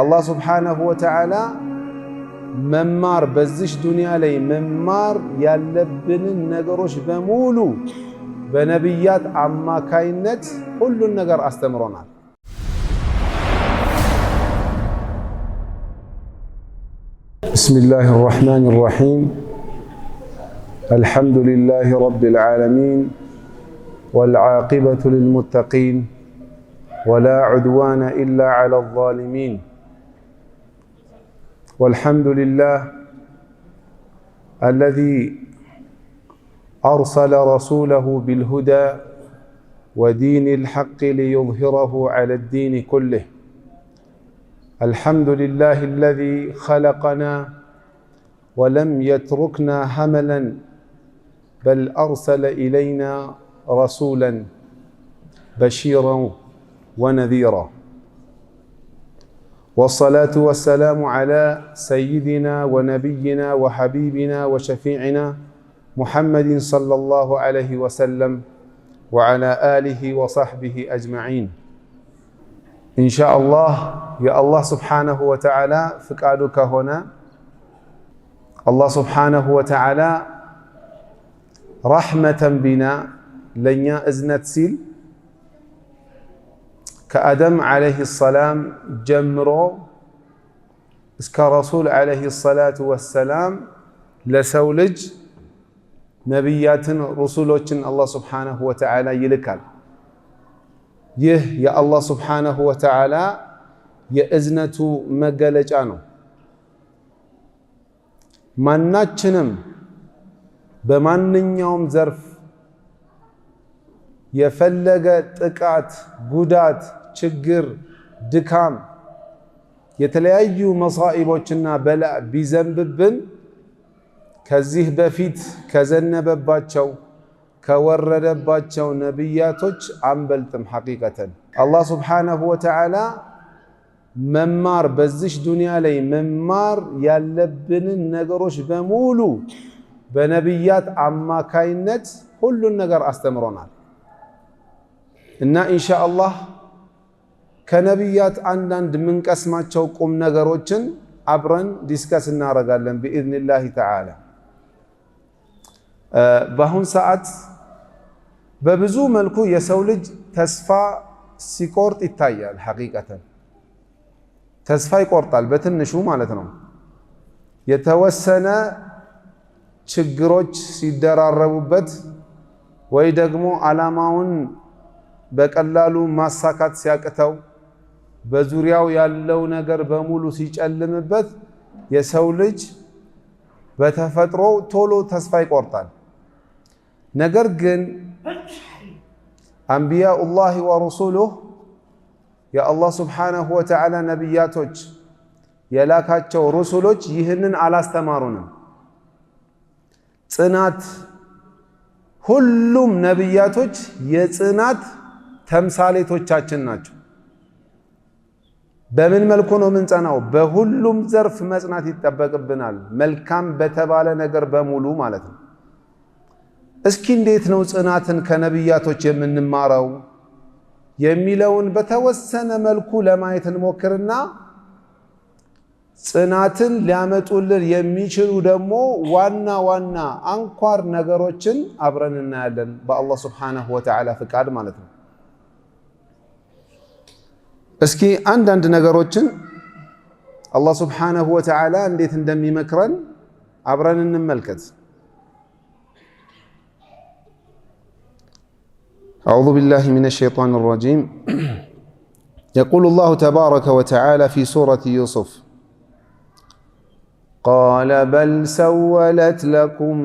الله سبحانه وتعالى መማር በዚህ ዱንያ ላይ መማር ያለብንን ነገሮች በሙሉ በነብያት አማካይነት ሁሉን ነገር አስተምሮናል። بسم الله الرحمن الرحيم الحمد لله رب العالمين والعاقبة للمتقين ولا عدوان إلا على الظالمين والحمد لله الذي أرسل رسوله بالهدى ودين الحق ليظهره على الدين كله. الحمد لله الذي خلقنا ولم يتركنا هملا بل أرسل إلينا رسولا بشيرا ونذيرا. والصلاة والسلام على سيدنا ونبينا وحبيبنا وشفيعنا محمد صلى الله عليه وسلم وعلى آله وصحبه أجمعين. إن شاء الله يا الله سبحانه وتعالى فقادك هنا الله سبحانه وتعالى رحمة بنا لنيا إذنت سيل كأدم عليه السلام جمرو اسك رسول عليه الصلاة والسلام لسولج نبيات رسولوችን الله سبحانه وتعالى يلكال ይህ የአላህ سبحانه وتعالى የእዝነቱ መገለጫ ነው። ማናችንም በማንኛውም ዘርፍ የፈለገ ጥቃት፣ ጉዳት፣ ችግር፣ ድካም የተለያዩ መሳኢቦችና በላ ቢዘንብብን ከዚህ በፊት ከዘነበባቸው ከወረደባቸው ነብያቶች አንበልጥም። ሐቂቀተን አላህ Subhanahu Wa Ta'ala መማር በዚህ ዱንያ ላይ መማር ያለብንን ነገሮች በሙሉ በነብያት አማካይነት ሁሉን ነገር አስተምሮናል እና ኢንሻአላህ ከነብያት አንዳንድ ምንቀስማቸው ቁም ነገሮችን አብረን ዲስከስ እናደርጋለን بإذن تعالى። በአሁን ሰዓት በብዙ መልኩ የሰው ልጅ ተስፋ ሲቆርጥ ይታያል። ሐቂቀተን ተስፋ ይቆርጣል በትንሹ ማለት ነው። የተወሰነ ችግሮች ሲደራረቡበት ወይ ደግሞ ዓላማውን በቀላሉ ማሳካት ሲያቅተው በዙሪያው ያለው ነገር በሙሉ ሲጨልምበት የሰው ልጅ በተፈጥሮ ቶሎ ተስፋ ይቆርጣል። ነገር ግን አንቢያኡላህ ወረሱሉሁ የአላህ Subhanahu Wa Ta'ala ነብያቶች የላካቸው ሩሱሎች ይህንን አላስተማሩንም። ጽናት ሁሉም ነብያቶች የጽናት ተምሳሌቶቻችን ናቸው። በምን መልኩ ነው ምንጸናው? በሁሉም ዘርፍ መጽናት ይጠበቅብናል። መልካም በተባለ ነገር በሙሉ ማለት ነው። እስኪ እንዴት ነው ጽናትን ከነብያቶች የምንማረው የሚለውን በተወሰነ መልኩ ለማየት እንሞክርና ጽናትን ሊያመጡልን የሚችሉ ደግሞ ዋና ዋና አንኳር ነገሮችን አብረን እናያለን በአላህ Subhanahu Wa Ta'ala ፍቃድ ማለት ነው። እስኪ አንዳንድ ነገሮችን አላህ Subhanahu Wa Ta'ala እንዴት እንደሚመክረን አብረን እንመልከት። أعوذ بالله من الشيطان الرجيم. يقول الله تبارك وتعالى في سورة يوسف: قال بل سولت لكم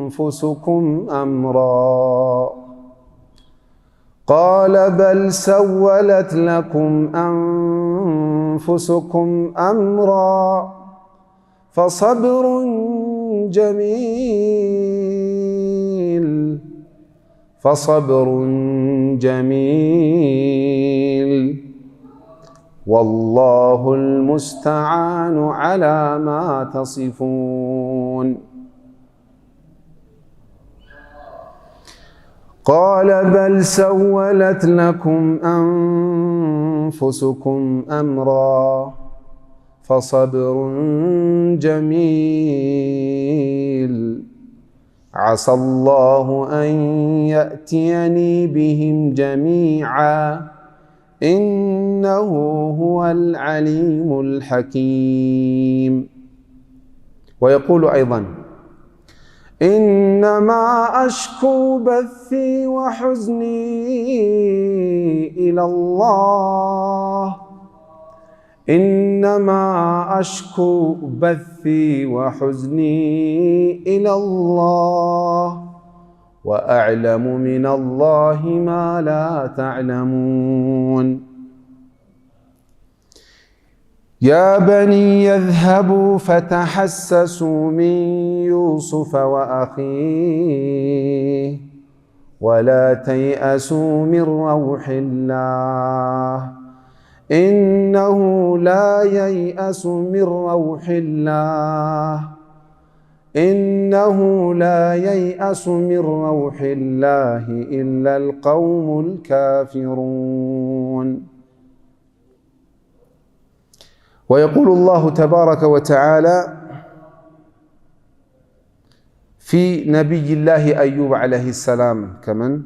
أنفسكم أمرا قال بل سولت لكم أنفسكم أمرا فصبر جميل والله المستعان على ما تصفون. قال بل سولت لكم أنفسكم أمرا فصبر جميل عسى الله أن يأتيني بهم جميعا إنه هو العليم الحكيم. ويقول أيضا إنما أشكو بثي وحزني إلى الله إنما أشكو بثي وحزني إلى الله وأعلم من الله ما لا تعلمون. يا بني اذهبوا فتحسسوا من يوسف وأخيه ولا تيأسوا من روح الله إنه لا ييأس من روح الله إنه لا ييأس من روح الله إلا القوم الكافرون. ويقول الله تبارك وتعالى في نبي الله أيوب عليه السلام كمن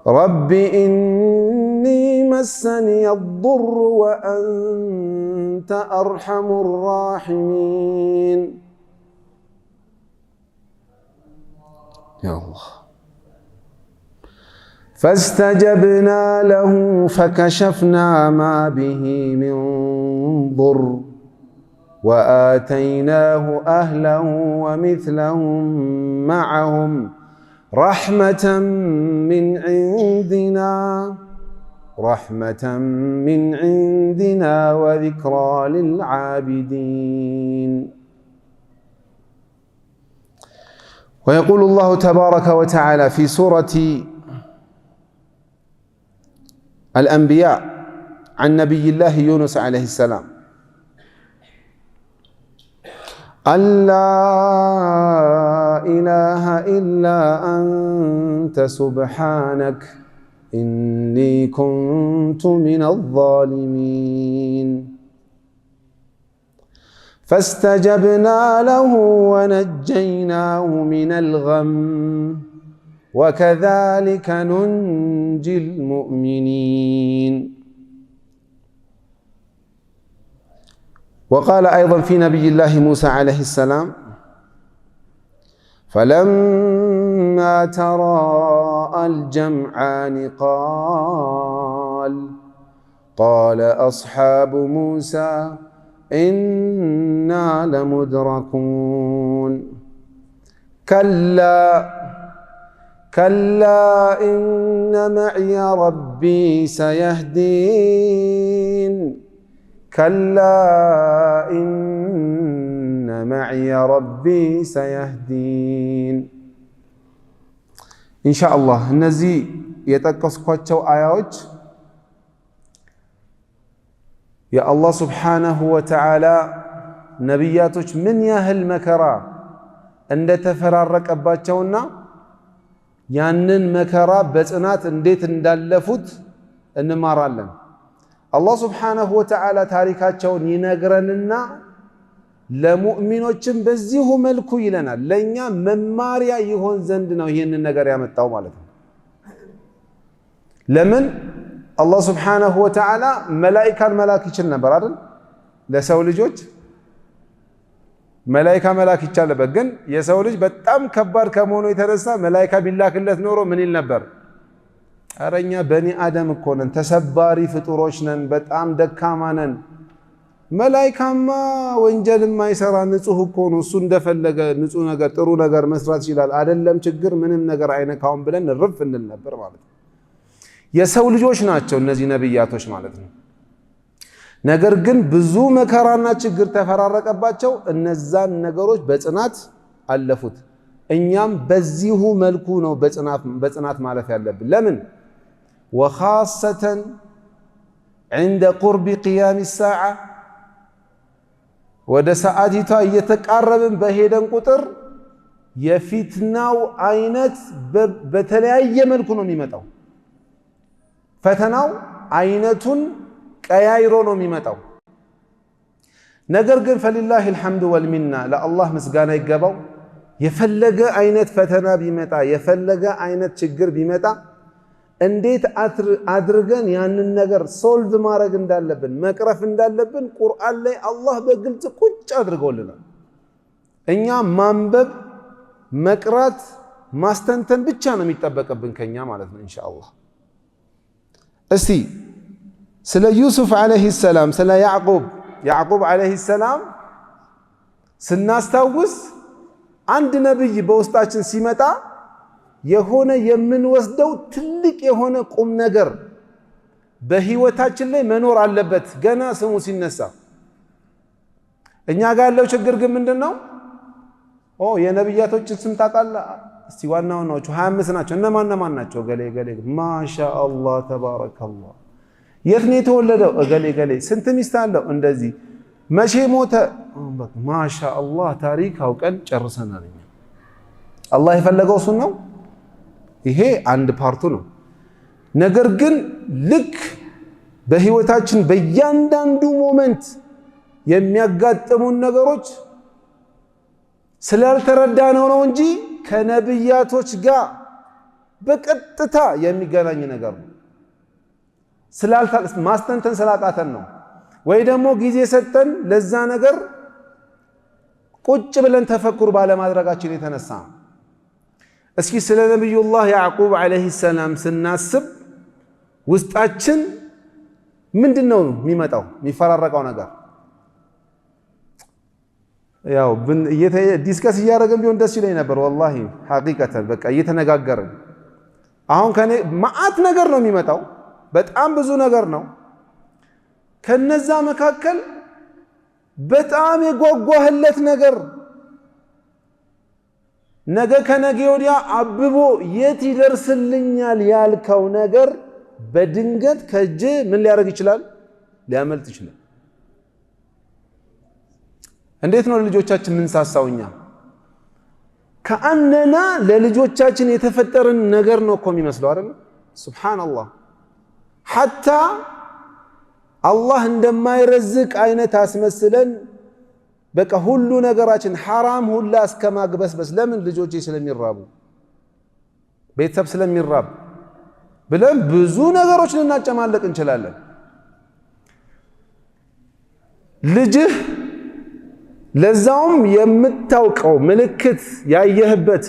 رب إني مسني الضر وأنت أرحم الراحمين. يا الله فاستجبنا له فكشفنا ما به من ضر وآتيناه أهله ومثلهم معهم رحمة من عندنا وذكرى للعابدين. ويقول الله تبارك وتعالى في سورة الأنبياء عن نبي الله يونس عليه السلام أن لا إله إلا أنت سبحانك إني كنت من الظالمين. فاستجبنا له ونجيناه من الغم وكذلك ننجي المؤمنين. وقال أيضا في نبي الله موسى عليه السلام فلما تراءى الجمعان قال أصحاب موسى إنا لمدركون كلا إن معي ربي سيهدين كلا إن معي ربي سيهدين. إن شاء الله እነዚህ የጠቀስኳቸው አያዎች የአላህ ሱብሓነሁ ወተዓላ ነቢያቶች ምን ያህል መከራ እንደተፈራረቀባቸውና ያንን መከራ በጽናት እንዴት እንዳለፉት እንማራለን። አላህ ሱብሓነሁ ወተዓላ ታሪካቸውን ይነግረንና ለሙእሚኖችም በዚሁ መልኩ ይለናል። ለኛ መማሪያ ይሆን ዘንድ ነው ይሄንን ነገር ያመጣው ማለት ነው። ለምን አላህ ሱብሓነሁ ወተዓላ መላኢካን መላክ ይችል ነበር አይደል? ለሰው ልጆች መላኢካ መላክ ይቻል ነበር። ግን የሰው ልጅ በጣም ከባድ ከመሆኑ የተነሳ መላኢካ ቢላክለት ኖሮ ምን ይል ነበር? አረኛ በኒ አደም እኮ ነን፣ ተሰባሪ ፍጡሮች ነን፣ በጣም ደካማ ነን። መላኢካማ ወንጀል የማይሰራ ንጹህ እኮ ነው፣ እሱ እንደፈለገ ንጹህ ነገር ጥሩ ነገር መስራት ይችላል፣ አይደለም ችግር ምንም ነገር አይነካውም ብለን ርፍ እንል ነበር ማለት ነው። የሰው ልጆች ናቸው እነዚህ ነብያቶች ማለት ነው። ነገር ግን ብዙ መከራና ችግር ተፈራረቀባቸው፣ እነዛን ነገሮች በጽናት አለፉት። እኛም በዚሁ መልኩ ነው በጽናት ማለፍ ያለብን። ለምን وخاصة عند قرب قيام الساعة ወደ ሰዓቲቷ እየተቃረብን በሄደን ቁጥር የፊትናው አይነት በተለያየ መልኩ ነው የሚመጣው። ፈተናው አይነቱን ቀያይሮ ነው የሚመጣው። ነገር ግን ፈሊላሂ አልሐምዱ ወልሚና ለአላህ ምስጋና ይገባው። የፈለገ አይነት ፈተና ቢመጣ የፈለገ አይነት ችግር ቢመጣ እንዴት አድርገን ያንን ነገር ሶልቭ ማድረግ እንዳለብን መቅረፍ እንዳለብን ቁርአን ላይ አላህ በግልጽ ቁጭ አድርጎልናል። እኛ ማንበብ መቅራት ማስተንተን ብቻ ነው የሚጠበቅብን ከኛ ማለት ነው ኢንሻአላህ። እስቲ ስለ ዩሱፍ አለይሂ ሰላም ስለ ያዕቁብ አለይሂ ሰላም ስናስታውስ አንድ ነብይ በውስጣችን ሲመጣ የሆነ የምንወስደው ትልቅ የሆነ ቁም ነገር በህይወታችን ላይ መኖር አለበት ገና ስሙ ሲነሳ። እኛ ጋር ያለው ችግር ግን ምንድነው? የነብያቶችን ስም ታውቃለህ? እስቲ ዋናዎቹ 25 ናቸው። እነማን ናቸው? ገሌ ማሻአላህ ተባረከላህ። የት ነው የተወለደው? ገሌ። ስንት ሚስት አለው? እንደዚህ። መቼ ሞተ? ማሻአላህ ታሪክ አውቀን ጨርሰናል። አላህ የፈለገው እሱን ነው። ይሄ አንድ ፓርቱ ነው። ነገር ግን ልክ በህይወታችን በእያንዳንዱ ሞመንት የሚያጋጥሙን ነገሮች ስላልተረዳነው ነው እንጂ ከነብያቶች ጋር በቀጥታ የሚገናኝ ነገር ነው። ማስተንተን ስላቃተን ነው ወይ ደግሞ ጊዜ ሰጠን ለዛ ነገር ቁጭ ብለን ተፈኩር ባለማድረጋችን የተነሳ። እስኪ ስለ ነብዩላህ ያዕቁብ አለይሂ ሰላም ስናስብ ውስጣችን ምንድነው የሚመጣው የሚፈራረቀው ነገር? ያው ዲስከስ እያደረግን ቢሆን ደስ ይለኝ ነበር ወላሂ ሐቂቀተን። በቃ እየተነጋገርን አሁን ከኔ ማአት ነገር ነው የሚመጣው፣ በጣም ብዙ ነገር ነው። ከነዛ መካከል በጣም የጓጓህለት ነገር ነገ ከነገ ወዲያ አብቦ የት ይደርስልኛል ያልከው ነገር በድንገት ከእጅ ምን ሊያደርግ ይችላል? ሊያመልጥ ይችላል። እንዴት ነው ለልጆቻችን ምንሳሳውኛ? ከአንና ለልጆቻችን የተፈጠረን ነገር ነው እኮ የሚመስለው አይደል? ሱብሃንአላህ። ሐታ አላህ እንደማይረዝቅ አይነት አስመስለን በቃ ሁሉ ነገራችን ሐራም ሁላ እስከማግበስበስ። ለምን? ልጆቼ ስለሚራቡ ቤተሰብ ስለሚራብ ብለን ብዙ ነገሮች ልናጨማለቅ እንችላለን። ልጅህ ለዛውም የምታውቀው ምልክት ያየህበት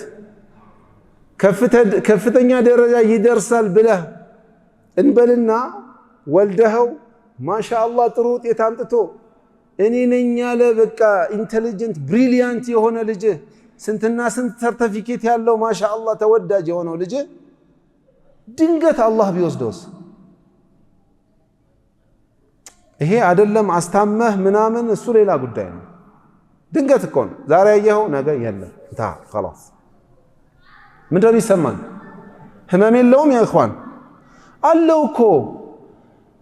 ከፍተኛ ደረጃ ይደርሳል ብለህ እንበልና ወልደኸው ማሻአላህ ጥሩ ውጤት አምጥቶ እኔ ነኝ ያለ በቃ ኢንተሊጀንት ብሪሊያንት የሆነ ልጅ ስንትና ስንት ሰርቲፊኬት ያለው ማሻአላህ ተወዳጅ የሆነው ልጅ ድንገት አላህ ቢወስደውስ? ይሄ አይደለም አስታመህ ምናምን እሱ ሌላ ጉዳይ ነው። ድንገት እኮ ነው ዛሬ ያየኸው ነገ የለም خلاص። ምንድነው ይሰማን? ህመም የለውም ያ ኢኽዋን አለው እኮ።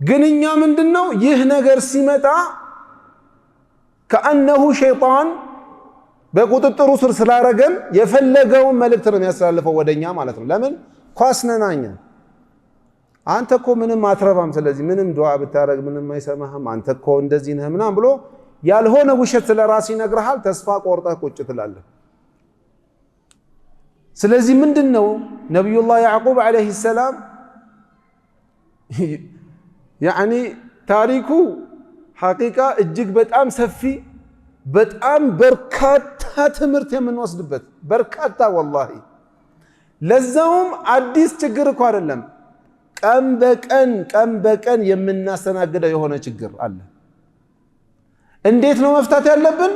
ግን እኛ ምንድነው ይህ ነገር ሲመጣ ከአነሁ ሸይጣን በቁጥጥሩ ስር ስላረገን የፈለገውን መልእክት ነው የሚያስተላልፈው ወደኛ ማለት ነው። ለምን? ኳስነናኛ አንተ እኮ ምንም አትረባም፣ ስለዚህ ምንም ዱዓ ብታረግ ምንም አይሰማህም፣ አንተ እኮ እንደዚህ ነህ ምናምን ብሎ ያልሆነ ውሸት ስለራስ ይነግርሃል። ተስፋ ቆርጠህ ቁጭ ትላለህ። ስለዚህ ምንድነው ነብዩላህ ያዕቁብ አለይሂ ሰላም ያኒ ታሪኩ ሐቂቃ እጅግ በጣም ሰፊ በጣም በርካታ ትምህርት የምንወስድበት በርካታ ወላሂ። ለዛውም አዲስ ችግር እኮ አይደለም፣ ቀን በቀን የምናስተናግደው የሆነ ችግር አለ። እንዴት ነው መፍታት ያለብን?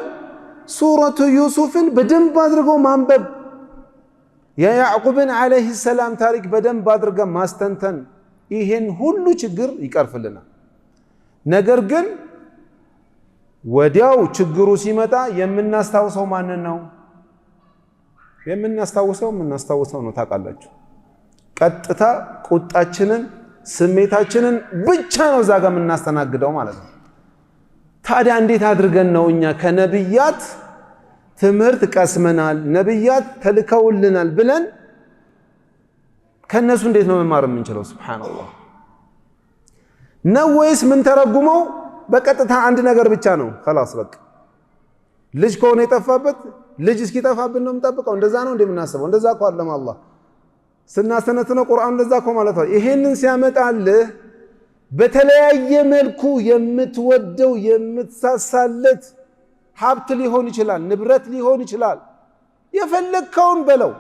ሱረቱ ዩሱፍን በደንብ አድርጎ ማንበብ፣ የያዕቁብን አለይሂ ሰላም ታሪክ በደንብ አድርገን ማስተንተን፣ ይሄን ሁሉ ችግር ይቀርፍልናል። ነገር ግን ወዲያው ችግሩ ሲመጣ የምናስታውሰው ማንን ነው? የምናስታውሰው ነው ታውቃላችሁ። ቀጥታ ቁጣችንን ስሜታችንን ብቻ ነው እዛ ጋር የምናስተናግደው ማለት ነው። ታዲያ እንዴት አድርገን ነው እኛ ከነብያት ትምህርት ቀስመናል ነብያት ተልከውልናል ብለን ከነሱ እንዴት ነው መማር የምንችለው? ሱብሃንአላህ ነው ወይስ ምን ተረጉመው በቀጥታ አንድ ነገር ብቻ ነው خلاص በቃ ልጅ ከሆነ የጠፋበት ልጅ እስኪጠፋብን ነው የምንጠብቀው? እንደዛ ነው እንደምናስበው? እንደዛ እኮ አይደለም። አላህ ስናሰነትነው ቁርአን እንደዛ እኮ ማለት ነው። ይሄንን ሲያመጣልህ በተለያየ መልኩ የምትወደው የምትሳሳለት ሀብት ሊሆን ይችላል፣ ንብረት ሊሆን ይችላል፣ የፈለግከውን በለው።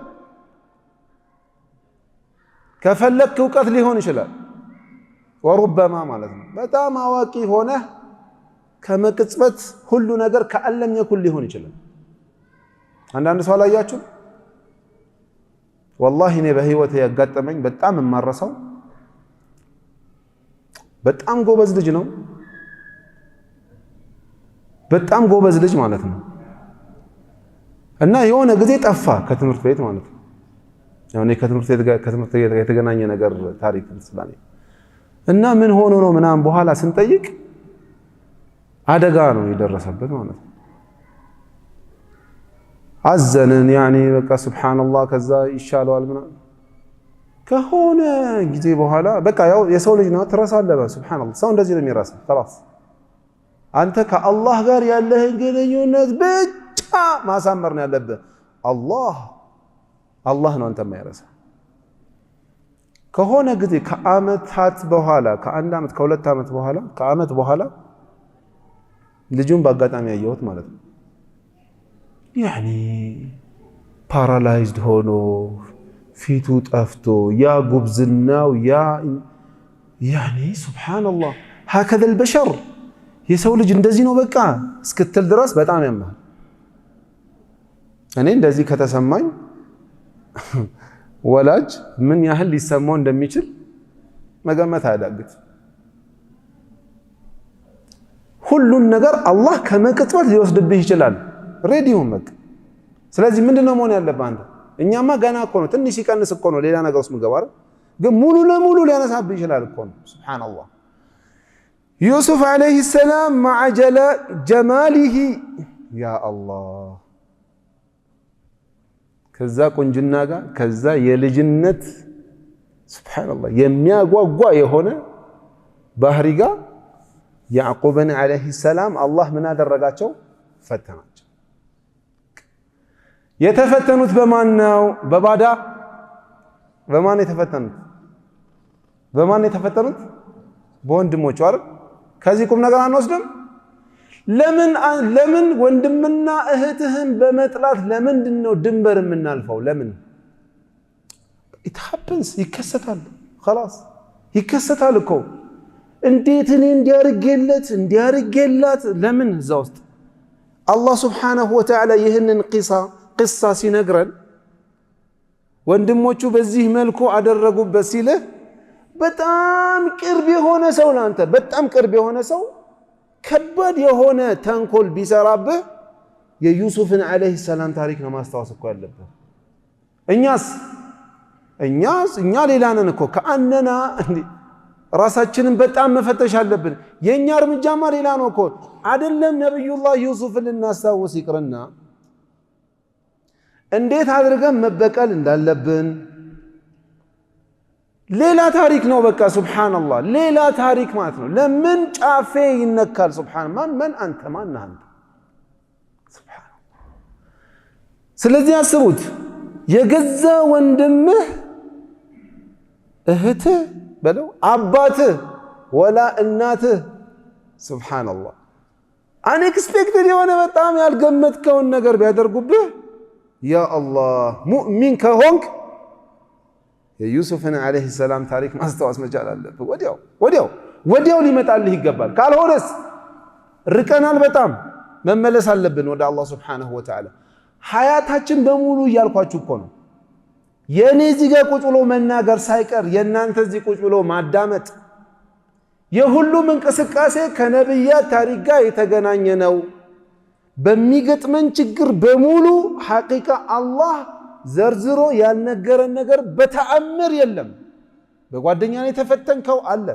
ከፈለግክ እውቀት ሊሆን ይችላል። ወሩበማ ማለት ነው በጣም አዋቂ ሆነ ከመቅጽበት ሁሉ ነገር ከአለም የኩል ሊሆን ይችላል። አንዳንድ ሰው አላያችሁ? ወላሂ እኔ በህይወቴ ያጋጠመኝ በጣም የማረሳው በጣም ጎበዝ ልጅ ነው። በጣም ጎበዝ ልጅ ማለት ነው። እና የሆነ ጊዜ ጠፋ ከትምህርት ቤት ማለት ነው። ያው እኔ ከትምህርት ቤት የተገናኘ ነገር ታሪክ ስላለ እና ምን ሆኖ ነው ምናምን በኋላ ስንጠይቅ አደጋ ነው የደረሰበት ማለት ነው። አዘንን ያኒ በቃ ሱብሃንአላህ ከዛ ይሻለዋል ምናምን ከሆነ ጊዜ በኋላ በቃ ያው የሰው ልጅ ነው ትረሳለህ። ሱብሃንአላህ ሰው እንደዚህ ነው የሚረሳው። خلاص አንተ ከአላህ ጋር ያለህን ግንኙነት ብቻ ማሳመር ነው ያለብህ። አላህ ነው አንተ የማይረሳ። ከሆነ ጊዜ ከአመታት በኋላ ከአንድ አመት ከሁለት አመት በኋላ ከአመት በኋላ ልጁን በአጋጣሚ ያየሁት ማለት ነው። ያኒ ፓራላይዝድ ሆኖ ፊቱ ጠፍቶ ያ ጉብዝናው ያኒ ሱብሃንአላህ هكذا البشر የሰው ልጅ እንደዚህ ነው በቃ እስክትል ድረስ በጣም ያማል። እኔ እንደዚህ ከተሰማኝ ወላጅ ምን ያህል ሊሰማው እንደሚችል መገመት አያዳግት። ሁሉን ነገር አላህ ከመቅጽበት ሊወስድብህ ይችላል። ሬዲውን በቃ ስለዚህ ምንድነው መሆን ያለብህ አንተ? እኛማ ገና እኮ ነው ትንሽ ይቀንስ እኮ ነው ሌላ ነገር ውስጥ ምገባ አይደል? ግን ሙሉ ለሙሉ ሊያነሳብህ ይችላል እኮ ነው። ሱብሃንአላህ ዩሱፍ አለይሂ ሰላም مع جماله ያ አላህ ከዛ ቁንጅና ጋር ከዛ የልጅነት ሱብሃንአላህ የሚያጓጓ የሆነ ባህሪ ጋር ያዕቁብን አለይሂ ሰላም አላህ ምን አደረጋቸው? ፈተናቸው። የተፈተኑት በማን ነው? በባዳ በማን የተፈተኑት? በወንድሞቹ አይደል? ከዚህ ቁም ነገር አንወስድም? ለምን ወንድምና እህትህን በመጥላት ለምንድን ነው ድንበር የምናልፈው? ለምን? it happens ይከሰታል። خلاص ይከሰታል እኮ እንዴት እኔ እንዲያርገላት ለምን? እዛ ውስጥ አላህ ሱብሓነሁ ወተዓላ ይህንን ቂሳ ሲነግረን ወንድሞቹ በዚህ መልኩ አደረጉበት ሲልህ በጣም ቅርብ የሆነ ሰው ላንተ በጣም ቅርብ የሆነ ሰው ከባድ የሆነ ተንኮል ቢሰራብህ የዩሱፍን አለይሂ ሰላም ታሪክ ነው ማስታወስ እኮ ያለብህ። እኛ ሌላ ነን እኮ ከአነና ራሳችንን በጣም መፈተሽ አለብን። የኛ እርምጃማ ሌላ ነው እኮ አይደለም። ነብዩላህ ዩሱፍን ልናስታውስ ይቅርና እንዴት አድርገን መበቀል እንዳለብን ሌላ ታሪክ ነው። በቃ ሱብሃንአላህ ሌላ ታሪክ ማለት ነው። ለምን ጫፌ ይነካል? ሱብሃን ማን አንተ ማን አንተ? ሱብሃንአላህ። ስለዚህ አስቡት የገዛ ወንድምህ እህትህ በለው አባትህ ወላ እናትህ ሱብሃንአላህ አንኤክስፔክትድ የሆነ በጣም ያልገመትከውን ነገር ቢያደርጉብህ ያ አላህ ሙእሚን ከሆንክ የዩሱፍን አለይሂ ሰላም ታሪክ ማስታወስ መቻል አለብህ። ወዲያው ሊመጣልህ ይገባል። ካልሆነስ ርቀናል። በጣም መመለስ አለብን ወደ አላህ ሱብሓነሁ ወተዓላ። ሀያታችን በሙሉ እያልኳችሁ እኮ ነው። የኔ እዚህ ጋር ቁጭ ብሎ መናገር ሳይቀር የእናንተ እዚህ ቁጭ ብሎ ማዳመጥ የሁሉም እንቅስቃሴ ከነብያት ታሪክ ጋር የተገናኘ ነው። በሚገጥመን ችግር በሙሉ ሐቂቃ አላህ ዘርዝሮ ያልነገረን ነገር በተአምር የለም። በጓደኛ ነው የተፈተንከው አለ፣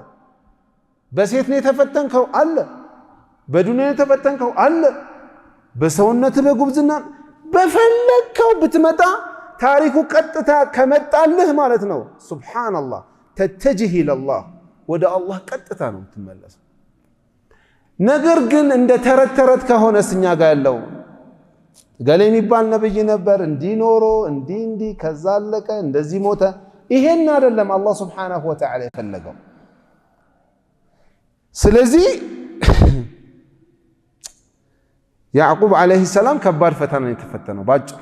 በሴት ነው የተፈተንከው አለ፣ በዱንያ ነው የተፈተንከው አለ፣ በሰውነት በጉብዝና በፈለከው ብትመጣ ታሪኩ ቀጥታ ከመጣልህ ማለት ነው ሱብሃንአላህ ተተጅህ ኢለላህ ወደ አላህ ቀጥታ ነው የምትመለሰው። ነገር ግን እንደ ተረት ከሆነስ እኛ ጋር ያለው ገሌ የሚባል ነብይ ነበር እንዲኖሮ እንዲ ከዛ አለቀ እንደዚህ ሞተ፣ ይሄን አይደለም አላህ ሱብሓነሁ ወተዓላ የፈለገው። ስለዚህ ያዕቁብ ዓለይሂ ሰላም ከባድ ፈተና ነው የተፈተነው። ባጭሩ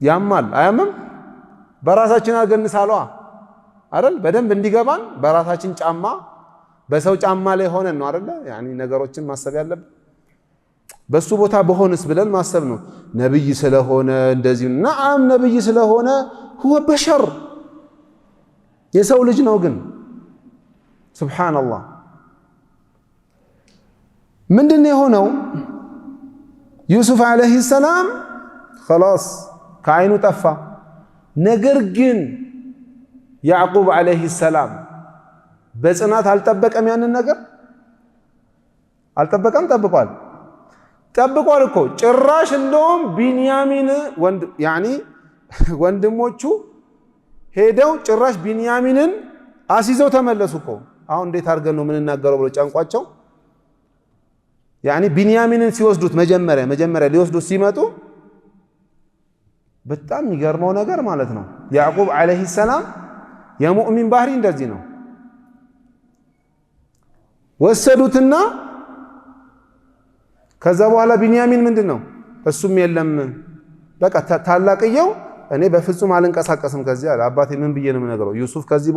ያማል አያምም? በራሳችን አድርገን እንሳለዋ አይደል? በደንብ እንዲገባን በራሳችን ጫማ በሰው ጫማ ላይ ሆነን ነው አይደል? ያኒ ነገሮችን ማሰብ ያለብን በሱ ቦታ በሆንስ ብለን ማሰብ ነው። ነብይ ስለሆነ እንደዚህ ነዓም ነብይ ስለሆነ هو በሸር የሰው ልጅ ነው። ግን ሱብሃንአላህ ምንድነው የሆነው? ዩሱፍ ዓለይሂ ሰላም خلاص ከዓይኑ ጠፋ። ነገር ግን ያዕቁብ ዓለይሂ ሰላም በጽናት አልጠበቀም። ያንን ነገር አልጠበቀም። ጠብቋል እኮ ጭራሽ እንደውም ቢንያሚን ወንድሞቹ ሄደው ጭራሽ ቢንያሚንን አስይዘው ተመለሱ እኮ። አሁን እንዴት አድርገን ነው የምንናገረው ብሎ ጫንቋቸው። ቢንያሚንን ሲወስዱት መጀመሪያ ሊወስዱት ሲመጡ በጣም የሚገርመው ነገር ማለት ነው ያዕቁብ ዓለይሂ ሰላም የሙእሚን ባህሪ እንደዚህ ነው። ወሰዱትና ከዛ በኋላ ቢንያሚን ምንድነው እሱም የለም በቃ ታላቅየው እኔ በፍጹም አልንቀሳቀስም ከዚህ አለ። አባቴ ምን ብዬ ነው የምነግረው? ዩሱፍ ከዚህ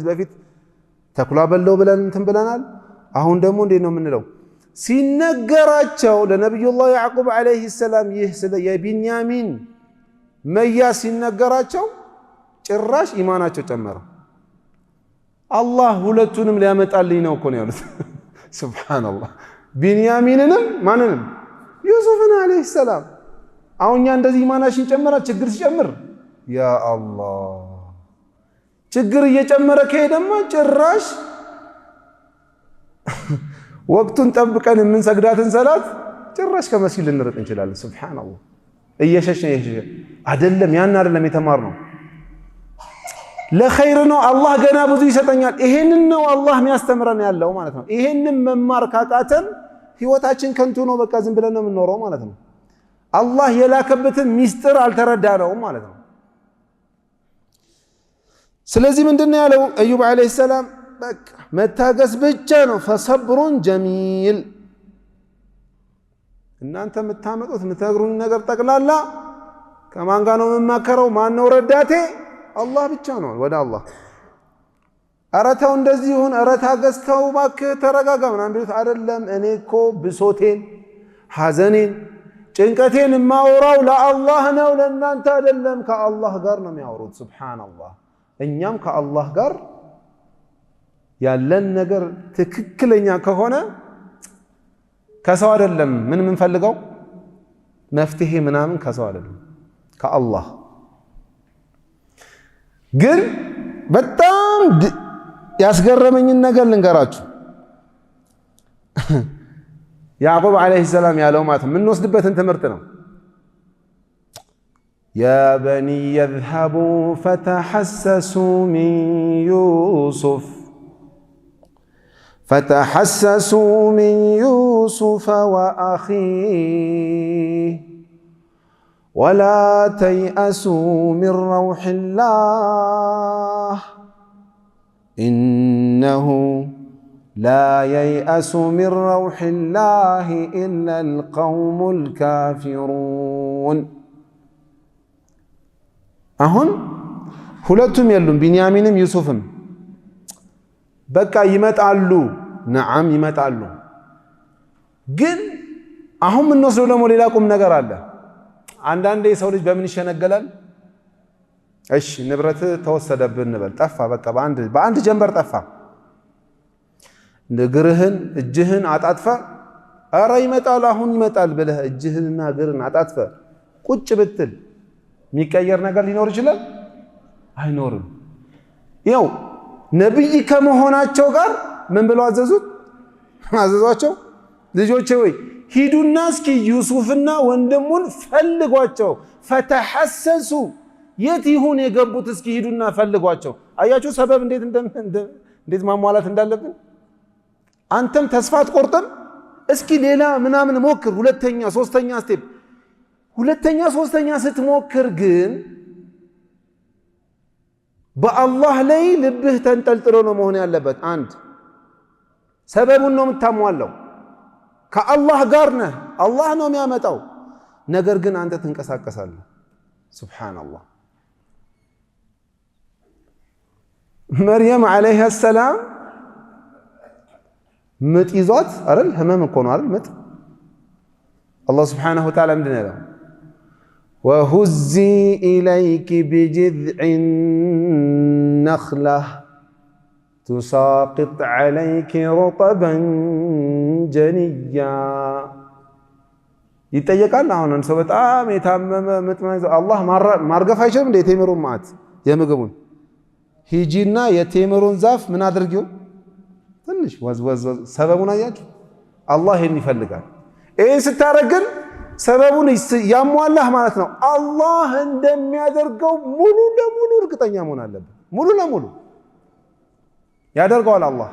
በፊት ተኩላ በለው ብለን እንትን ብለናል። አሁን ደግሞ እንዴት ነው የምንለው? ሲነገራቸው ለነብዩላህ ያዕቁብ ዓለይሂ ሰላም ይህ ስለ የቢንያሚን መያዝ ሲነገራቸው ጭራሽ ኢማናቸው ጨመረ። አላህ ሁለቱንም ሊያመጣልኝ ነው እኮ ነው ያሉት። ሱብሃንአላህ ቢንያሚንንም ማንንም ዩሱፍን ዓለይሂ ሰላም። አሁን እኛ እንደዚህ ኢማናችን ጨመራ ችግር ሲጨምር ያ አላህ ችግር እየጨመረ ከሄደማ ጭራሽ ወቅቱን ጠብቀን የምንሰግዳትን ሰላት ጭራሽ ከመስጊድ ልንርቅ እንችላለን። ሱብሃንአላህ እየሸሸን አይደለም ያን አይደለም የተማርነው ለኸይር ነው። አላህ ገና ብዙ ይሰጠኛል። ይሄንን ነው አላህ የሚያስተምረን ያለው ማለት ነው። ይሄንን መማር ካቃተን ህይወታችን ከንቱ ነው። በቃ ዝም ብለን ነው የምንኖረው ማለት ነው። አላህ የላከበትን ሚስጥር አልተረዳነውም ማለት ነው። ስለዚህ ምንድነው ያለው አዩብ ዓለይሂ ሰላም? በቃ መታገስ ብቻ ነው። ፈሰብሩን ጀሚል። እናንተ የምታመጡት የምትነግሩን ነገር ጠቅላላ ከማን ጋር ነው የምማከረው? ማን ነው ረዳቴ? አላህ ብቻ ነው። ወደ አላህ ኧረ ተው እንደዚህ ይሁን፣ ኧረ ታገስ፣ ተው እባክህ ተረጋጋ ምናምን ቢሉት አይደለም እኔ እኮ ብሶቴን፣ ሐዘኔን፣ ጭንቀቴን የማወራው ለአላህ ነው ለእናንተ አይደለም። ከአላህ ጋር ነው የሚያወሩት። ሱብሃንአላህ እኛም ከአላህ ጋር ያለን ነገር ትክክለኛ ከሆነ ከሰው አይደለም ምን የምንፈልገው መፍትሄ ምናምን ከሰው አይደለም ከአላህ። ግን በጣም ያስገረመኝን ነገር ልንገራችሁ። ያዕቁብ ዓለይሂ ሰላም ያለው ማለት ነው የምንወስድበትን ትምህርት ነው። ያ በኒየ እዝሀቡ ፈተሐሰሱ ሚን ዩሱፍ ወአኺህ ወላ ተይአሱ ሚን ረውሒላህ ኢነሁ ላ የይአሱ ሚን ረውሒላህ ኢለል ቀውሙል ካፊሩን። አሁን ሁለቱም የሉም፣ ቢንያሚንም ዩሱፍም በቃ ይመጣሉ። ነዓም ይመጣሉ። ግን አሁን የምንወስደው ደግሞ ሌላ ቁም ነገር አለ። አንዳንዴ የሰው ልጅ በምን ይሸነገላል? እሺ ንብረት ተወሰደብህ እንበል፣ ጠፋ፣ በቃ በአንድ ጀንበር ጠፋ። እግርህን እጅህን አጣጥፈ ኧረ ይመጣል አሁን ይመጣል ብለህ እጅህንና እግርህን አጣጥፈ ቁጭ ብትል የሚቀየር ነገር ሊኖር ይችላል? አይኖርም። ይኸው ነብይ ከመሆናቸው ጋር ምን ብለው አዘዟቸው? ልጆቼ ወይ ሂዱና እስኪ ዩሱፍና ወንድሙን ፈልጓቸው ፈተሐሰሱ የት ይሁን የገቡት እስኪ ሂዱና ፈልጓቸው አያችሁ ሰበብ እንዴት ማሟላት እንዳለብን አንተም ተስፋ አትቆርጥም እስኪ ሌላ ምናምን ሞክር ሁለተኛ ሶስተኛ ስቴፕ ሁለተኛ ሶስተኛ ስትሞክር ግን በአላህ ላይ ልብህ ተንጠልጥሎ ነው መሆን ያለበት አንድ ሰበቡን ነው የምታሟላው ከአላህ ጋር ነህ አላህ ነው የሚያመጣው ነገር ግን አንተ ትንቀሳቀሳለህ ሱብሃንአላህ መርየም አለይሃ ሰላም ምጥ ይዟት አይደል ህመም እኮ ነው አይደል ምጥ አላህ ሱብሃነሁ ወተዓላ ምንድን ነው وهزي إليك بجذع النخلة تساقط عليك رطبا جنيا يتيقال አሁን አንተ በጣም የታመመ ምጥ ነው አላህ ማርገፍ አይችልም እንደ የቴምሩን ማት የምግቡን ሂጂና የቴምሩን ዛፍ ምን አድርጊው ትንሽ ወዝ ሰበቡን አያችሁ አላህ ይሄን ይፈልጋል ይሄን ስታረግን ሰበቡን ያሟላህ ማለት ነው አላህ እንደሚያደርገው ሙሉ ለሙሉ እርግጠኛ መሆን አለበት ሙሉ ለሙሉ ያደርገዋል አላህ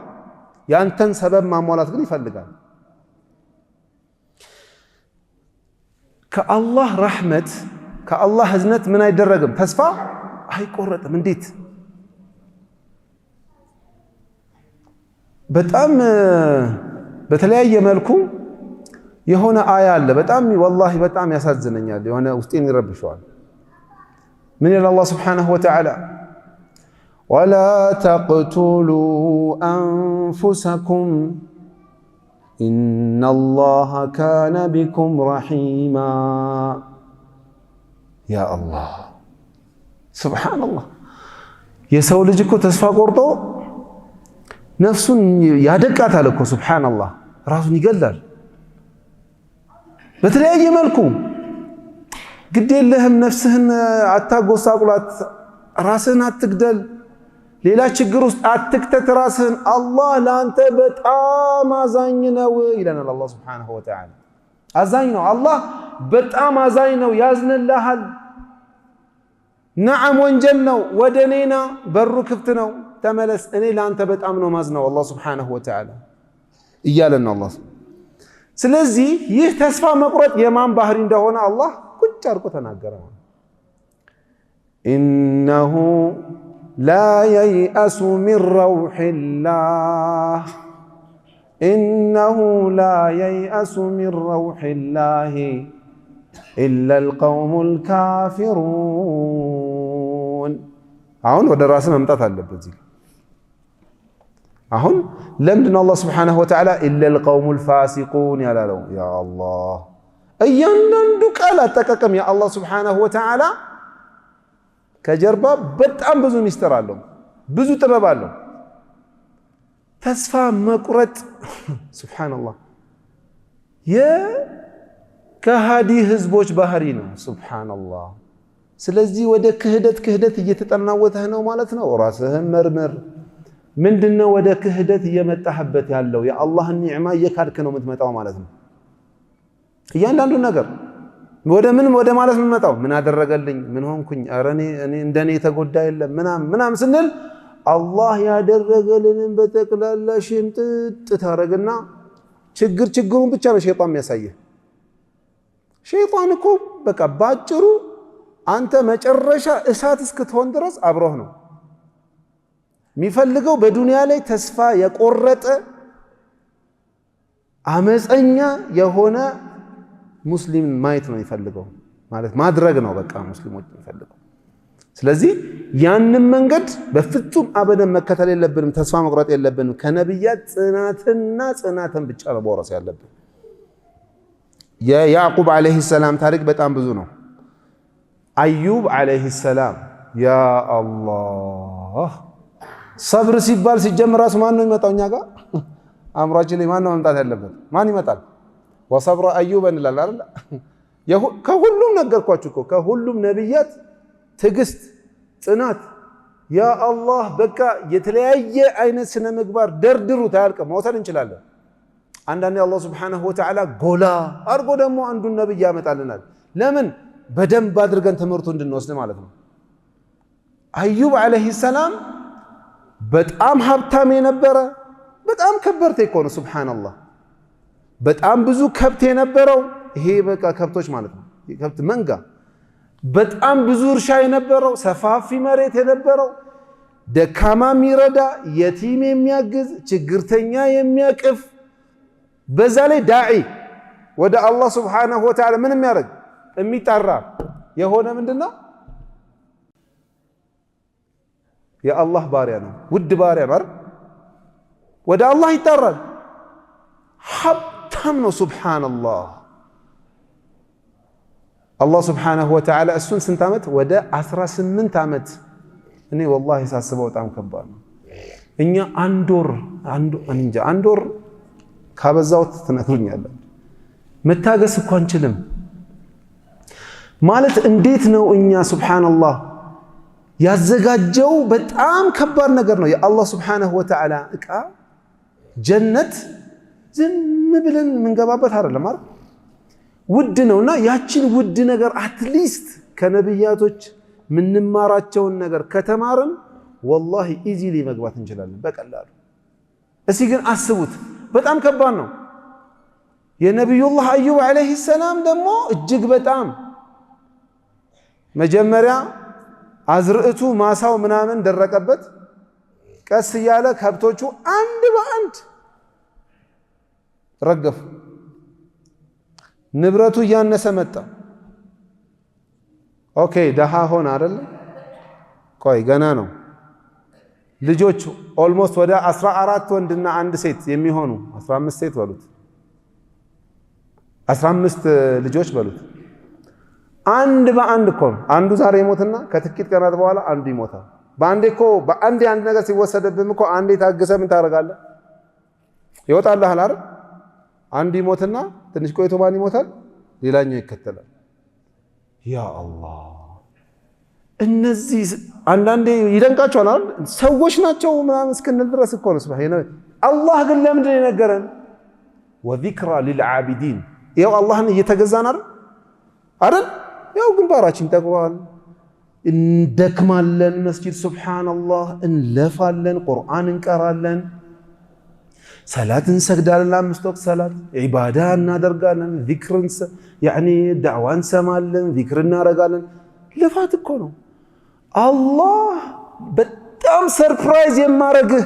ያንተን ሰበብ ማሟላት ግን ይፈልጋል ከአላህ ረህመት ከአላህ ህዝነት ምን አይደረግም ተስፋ አይቆረጥም እንዴት በጣም በተለያየ መልኩ የሆነ አያ አለ በጣም والله በጣም ያሳዝነኛል የሆነ ውስጤን ይረብሻል ምን ይላል አላህ Subhanahu Wa Ta'ala ولا تقتلوا أنفسكم إن الله كان بكم رحيما يا الله سبحان الله የሰው ልጅ እኮ ተስፋ ቆርጦ ነፍሱን ያደቃታል እኮ سبحان الله ራሱን ይገላል በተለያየ መልኩ ግዴለህም ነፍስህን አታጎሳቁላት ራስህን አትግደል ሌላ ችግር ውስጥ አትክተት ራስህን አላህ ላንተ በጣም አዛኝ ነው ይለናል አላህ Subhanahu Wa Ta'ala አዛኝ ነው አላህ በጣም አዛኝ ነው ያዝንልሃል ነዓም ወንጀል ነው ወደኔና በሩ ክፍት ነው ተመለስ እኔ ላንተ በጣም ነው ማዝነው አላህ Subhanahu Wa Ta'ala እያለን አላህ ስለዚህ ይህ ተስፋ መቁረጥ የማን ባህሪ እንደሆነ አላህ ቁጭ አርቆ ተናገረ ኢነሁ ላ የይአሱ ሚን ረውሒላህ ኢነሁ ላ የይአሱ ሚን ረውሒላህ ኢላ አልቀውሙል ካፊሩን አሁን ወደ ራስ መምጣት አለበት አሁን ለምንድነው አላህ Subhanahu Wa Ta'ala إلا القوم الفاسقون ያላለው ያ አላህ እያንዳንዱ ቃል አጠቃቀም ያ አላህ Subhanahu Wa Ta'ala ከጀርባ በጣም ብዙ ሚስጥር አለው ብዙ ጥበብ አለው ተስፋ መቁረጥ ሱብሃንአላህ የከሃዲ ህዝቦች ባህሪ ነው ሱብሃንአላህ ስለዚህ ወደ ክህደት እየተጠናወተህ ነው ማለት ነው ራስህን መርምር ምንድነው ወደ ክህደት እየመጣህበት ያለው የአላህን ኒዕማ እየካድክ ነው የምትመጣው ማለት ነው እያንዳንዱ ነገር ወደ ማለት የምትመጣው ምን አደረገልኝ ምን ሆንኩኝ ኧረ እኔ እንደኔ የተጎዳ የለም ምናም ስንል አላህ ያደረገልንን በተክላላ ሽምጥጥ ታረግና ችግሩን ብቻ ነው ሸይጣን የሚያሳየህ ሸይጣን እኮ በቃ ባጭሩ አንተ መጨረሻ እሳት እስክትሆን ድረስ አብሮህ ነው የሚፈልገው በዱንያ ላይ ተስፋ የቆረጠ አመፀኛ የሆነ ሙስሊም ማየት ነው የሚፈልገው ማለት ማድረግ ነው በቃ ሙስሊሞች የሚፈልገው ስለዚህ ያንን መንገድ በፍጹም አበደን መከተል የለብንም ተስፋ መቁረጥ የለብንም ከነብያት ጽናትን ብቻ ነው መውረስ ያለብን የያዕቁብ አለይሂ ሰላም ታሪክ በጣም ብዙ ነው አዩብ አለይሂ ሰላም ያ አላህ ሰብር ሲባል ሲጀምር ራሱ ማን ነው የሚመጣው እኛ ጋር አምራችን ላይ ማን ነው መምጣት ያለበት ማን ይመጣል ወሰብረ አዩብ እንላለን አይደል ከሁሉም ነገርኳችሁ እኮ ከሁሉም ነብያት ትግስት ጽናት ያ አላህ በቃ የተለያየ አይነት ስነ ምግባር ደርድሩ ታያልቀ መውሰድ እንችላለን አንዳንዴ አላህ ሱብሓነሁ ወተዓላ ጎላ አድርጎ ደግሞ አንዱን ነብይ ያመጣልናል። ለምን? በደንብ አድርገን ትምህርቱ እንድንወስድ ማለት ነው። አዩብ ዓለይሂ ሰላም በጣም ሀብታም የነበረ በጣም ከበርቴ እኮ ነው። ሱብሓነላህ በጣም ብዙ ከብት የነበረው ይሄ በቃ ከብቶች ማለት ነው፣ ከብት መንጋ። በጣም ብዙ እርሻ የነበረው ሰፋፊ መሬት የነበረው ደካማ የሚረዳ የቲም የሚያግዝ ችግርተኛ የሚያቅፍ በዛ ላይ ዳዒ ወደ አላህ ሱብሓነሁ ወተዓላ ምን የሚያደርግ የሚጠራ የሆነ ምንድነው የአላህ ባሪያ ነው፣ ውድ ባሪያ ነው። ወደ አላህ ይጠራል። ሀብታም ነው። ሱብሓነላህ አላህ ሱብሓነሁ ወተዓላ እሱን ስንት ዓመት? ወደ 18 ዓመት። እኔ ወላሂ ሳስበው በጣም ከባድ ነው። እኛ አንድ ወር ካበዛውት ትነግሩኛለን። መታገስ እኮ አንችልም ማለት እንዴት ነው? እኛ ሱብሓነላህ ያዘጋጀው በጣም ከባድ ነገር ነው። የአላህ ሱብሓነሁ ወተዓላ እቃ ጀነት ዝም ብለን የምንገባበት አይደለም አይደል? ውድ ነውና ያችን ውድ ነገር አትሊስት ከነብያቶች ምንማራቸውን ነገር ከተማርን ወላሂ ኢዚሊ መግባት እንችላለን በቀላሉ። እስኪ ግን አስቡት፣ በጣም ከባድ ነው። የነቢዩላህ አዩብ ዓለይሂ ሰላም ደግሞ እጅግ በጣም መጀመሪያ አዝርዕቱ ማሳው ምናምን ደረቀበት። ቀስ እያለ ከብቶቹ አንድ በአንድ ረገፉ። ንብረቱ እያነሰ መጣ። ኦኬ ደሃ ሆነ አይደል? ቆይ ገና ነው። ልጆቹ ኦልሞስት ወደ 14 ወንድና አንድ ሴት የሚሆኑ 15 ሴት በሉት 15 ልጆች በሉት። አንድ በአንድ እኮ ነው። አንዱ ዛሬ ይሞትና ከጥቂት ቀናት በኋላ አንዱ ይሞታል። በአንድ አንድ ነገር ሲወሰደብም እኮ አንዴ ታገሰ ምን ታደርጋለህ? ይወጣልሃል አይደል? አንዱ ይሞትና ትንሽ ቆይቶ ማን ይሞታል? ሌላኛው ይከተላል። ያ አላህ እነዚህ አንዳንዴ ይደንቃቸዋል አይደል? ሰዎች ናቸው ምናምን እስክንል ድረስ እኮ ነው። ሱብሃነ አላህ ግን ለምንድን ነው የነገረን? ወዚክራ ሊልዓቢዲን። ይኸው አላህን እየተገዛን አይደል? ያው ግንባራችን ጠቅሯል፣ እንደክማለን፣ መስጂድ ሱብሃነላህ እንለፋለን፣ ቁርአን እንቀራለን፣ ሰላት እንሰግዳለን፣ 5 ወቅት ሰላት ዒባዳ እናደርጋለን፣ ዚክርን ያኒ ዳዕዋ እንሰማለን፣ ዚክር እናደርጋለን። ልፋት እኮ ነው። አላህ በጣም ሰርፕራይዝ የማረግህ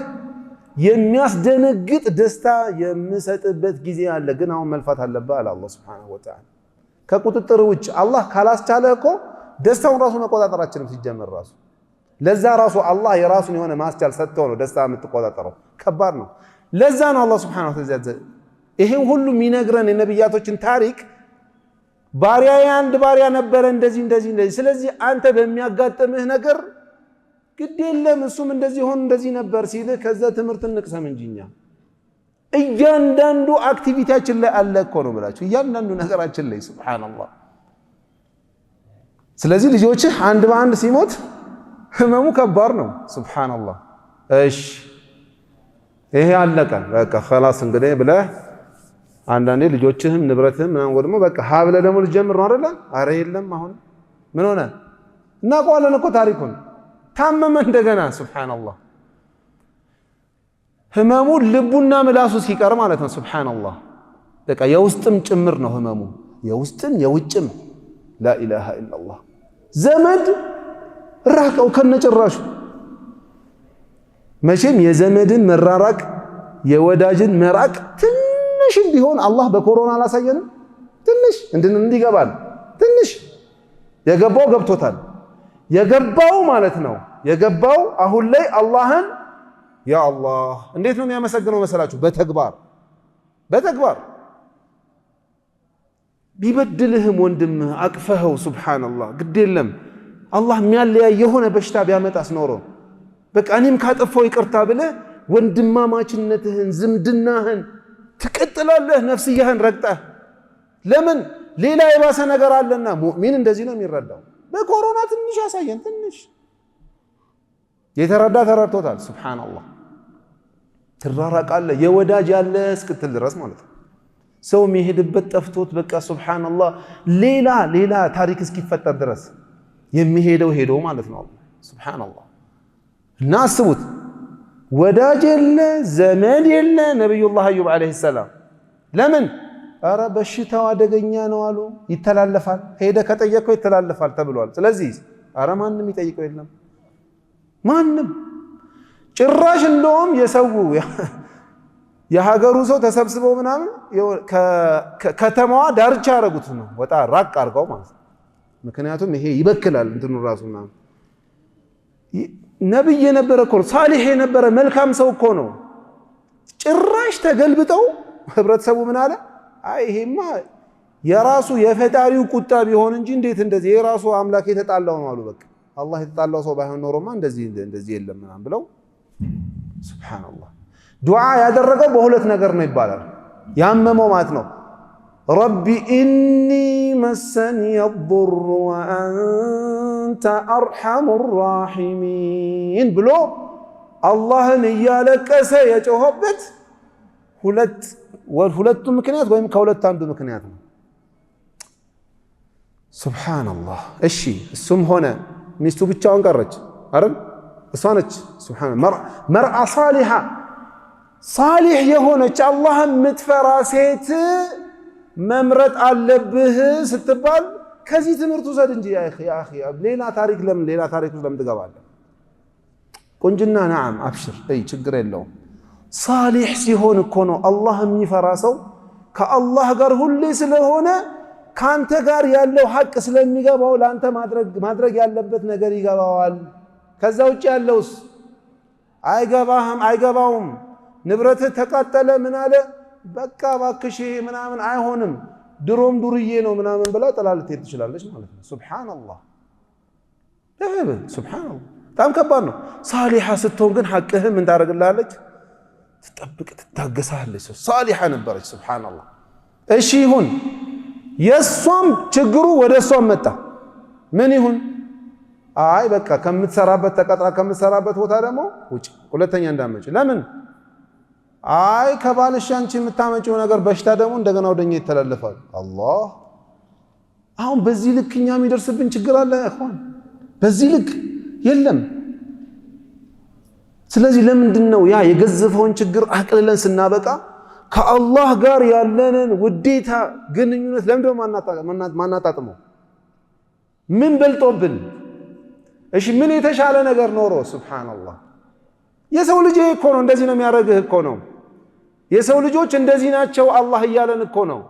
የሚያስደነግጥ ደስታ የምሰጥበት ጊዜ አለ። ግን አሁን መልፋት አለብህ አለ አላህ ሱብሓነሁ ወተዓላ። ከቁጥጥር ውጭ አላህ ካላስቻለ እኮ ደስታውን ራሱ መቆጣጠር አችልም ሲጀመር ራሱ። ለዛ ራሱ አላህ የራሱን የሆነ ማስቻል ሰጥቶ ነው ደስታ የምትቆጣጠረው። ከባድ ነው። ለዛ ነው አላህ ሱብሓነሁ ወተዓላ ይሄን ሁሉ የሚነግረን የነብያቶችን ታሪክ። ባሪያዬ አንድ ባሪያ ነበረ እንደዚህ። ስለዚህ አንተ በሚያጋጥምህ ነገር ግድ የለም እሱም እንደዚህ ሆኖ እንደዚህ ነበር ሲልህ ከዛ ትምህርት እንቅሰም እንጂ እኛ እያንዳንዱ አክቲቪቲያችን ላይ አለ እኮ ነው ብላችሁ እያንዳንዱ ነገራችን ላይ ሱብሃንአላህ። ስለዚህ ልጆችህ አንድ በአንድ ሲሞት ህመሙ ከባድ ነው። ሱብሃንአላህ። እሺ ይሄ አለቀ በቃ خلاص እንግዲህ ብለህ አንዳንዴ ልጆችህም ንብረትህም ምናምን ወድሞ በቃ ሀብለ ደግሞ ልጀምር ነው አይደል? አረ የለም አሁን ምን ሆነ? እናውቀዋለን እኮ ታሪኩን። ታመመ እንደገና ሱብሃንአላህ። ህመሙ ልቡና ምላሱ ሲቀር ማለት ነው። ሱብሃንአላህ በቃ የውስጥም ጭምር ነው ህመሙ፣ የውስጥም የውጭም። ላኢላሃ ኢላላህ። ዘመድ ራቀው ከነጭራሹ። መቼም የዘመድን መራራቅ የወዳጅን መራቅ ትንሽ ቢሆን አላህ በኮሮና አላሳየንም? ትንሽ እንዲገባል ትንሽ የገባው ገብቶታል። የገባው ማለት ነው የገባው አሁን ላይ አላህን ያ አላህ እንዴት ነው የሚያመሰግነው መሰላችሁ? በተግባር ቢበድልህም ወንድምህ አቅፈኸው ሱብሃንአላህ ግድ የለም አላህ የሚያለያይ የሆነ በሽታ ቢያመጣስ ኖሮ በቃ እኔም ካጠፋው ይቅርታ ብለህ ወንድማማችነትህን ዝምድናህን ትቀጥላለህ። ነፍስያህን ረግጠህ ለምን ሌላ የባሰ ነገር አለና። ሙእሚን እንደዚህ ነው የሚረዳው። በኮሮና ትንሽ ያሳየን ትንሽ የተረዳ ተረድቶታል። ሱብሃንአላህ ትራራቃለህ የወዳጅ ያለ እስክትል ድረስ ማለት ነው። ሰው የሚሄድበት ጠፍቶት በቃ ሱብሃንአላህ ሌላ ታሪክ እስኪፈጠር ድረስ የሚሄደው ሄዶ ማለት ነው። ሱብሃንአላህ። እና አስቡት ወዳጅ የለ ዘመድ የለ ነብዩላህ አዩብ አለይሂ ሰላም ለምን? ኧረ በሽታው አደገኛ ነው አሉ። ይተላለፋል፣ ሄደ ከጠየቀው ይተላለፋል ተብሏል። ስለዚህ ኧረ ማንም ይጠይቀው የለም ማንም። ጭራሽ እንደውም የሰው የሀገሩ ሰው ተሰብስበው ምናምን ከተማዋ ዳርቻ ያረጉት ነው፣ ወጣ ራቅ አርገው ማለት ነው። ምክንያቱም ይሄ ይበክላል እንትኑ ራሱ ምናምን። ነብይ የነበረ እኮ ሳሊህ የነበረ መልካም ሰው እኮ ነው። ጭራሽ ተገልብጠው ህብረተሰቡ ምን አለ? አይ ይሄማ የራሱ የፈጣሪው ቁጣ ቢሆን እንጂ እንዴት እንደዚህ የራሱ አምላክ የተጣላው ነው አሉ። በቃ አላህ የተጣላው ሰው ባይሆን ኖሮማ እንደዚህ የለም ምናምን ብለው ሱብሃንአላህ። ዱዓ ያደረገው በሁለት ነገር ነው ይባላል። ያመመው ማለት ነው ረቢ ኢኒ መሰኒ የዱር ወአንተ አርሐሙ ራሒሚን ብሎ አላህን እያለቀሰ የጮኸበት ሁለቱ ምክንያት ወይም ከሁለት አንዱ ምክንያት ነው። ሱብሃንአላህ። እሺ እሱም ሆነ ሚስቱ ብቻዋን ቀረች አይደል? እሷ ነች ሱብሃንአላህ መርአ ሳሊሃ ሳሊህ የሆነች አላህን የምትፈራ ሴት መምረጥ አለብህ ስትባል ከዚህ ትምህርት ውሰድ እንጂ ያ አኺ ሌላ ታሪክ ለምን ትገባለህ? ቁንጅና ነዓም አብሽር ችግር የለውም። ሳሊህ ሲሆን እኮ ነው አላህ የሚፈራ ሰው ከአላህ ጋር ሁሌ ስለሆነ ካንተ ጋር ያለው ሐቅ ስለሚገባው ለአንተ ማድረግ ያለበት ነገር ይገባዋል። ከዛ ውጭ ያለውስ አይገባውም። ንብረትህ ተቃጠለ ምን አለ በቃ ባክሽ ምናምን አይሆንም ድሮም ዱርዬ ነው ምናምን ብላ ጥላልት ትችላለች ማለት ነው። ሱብሃንአላህ ሱብሃንአላህ በጣም ከባድ ነው። ሳሊሃ ስትሆን ግን ሐቅህን ምን ታደርግልሃለች? ትጠብቅ ትታገሳለች። ሳሊሃ ነበረች ሱብሃንአላህ። እሺ ይሁን የሷም ችግሩ ወደ ሷም መጣ። ምን ይሁን? አይ በቃ ከምትሰራበት ተቀጥራ ከምትሰራበት ቦታ ደግሞ ውጪ ሁለተኛ እንዳመጪ። ለምን? አይ ከባልሽ አንቺ የምታመጪው ነገር በሽታ ደግሞ እንደገና ወደኛ ይተላለፋል። አላህ አሁን በዚህ ልክ እኛ የሚደርስብን ችግር አለ አሁን በዚህ ልክ የለም። ስለዚህ ለምንድን ነው ያ የገዘፈውን ችግር አቅልለን ስናበቃ ከአላህ ጋር ያለንን ውዴታ ግንኙነት ለምንድን ነው ማናጣጥመው? ምን በልጦብን? እሺ ምን የተሻለ ነገር ኖሮ? ሱብሃንአላህ የሰው ልጅ እኮ ነው እንደዚህ ነው የሚያደርግህ እኮ ነው። የሰው ልጆች እንደዚህ ናቸው አላህ እያለን እኮ ነው።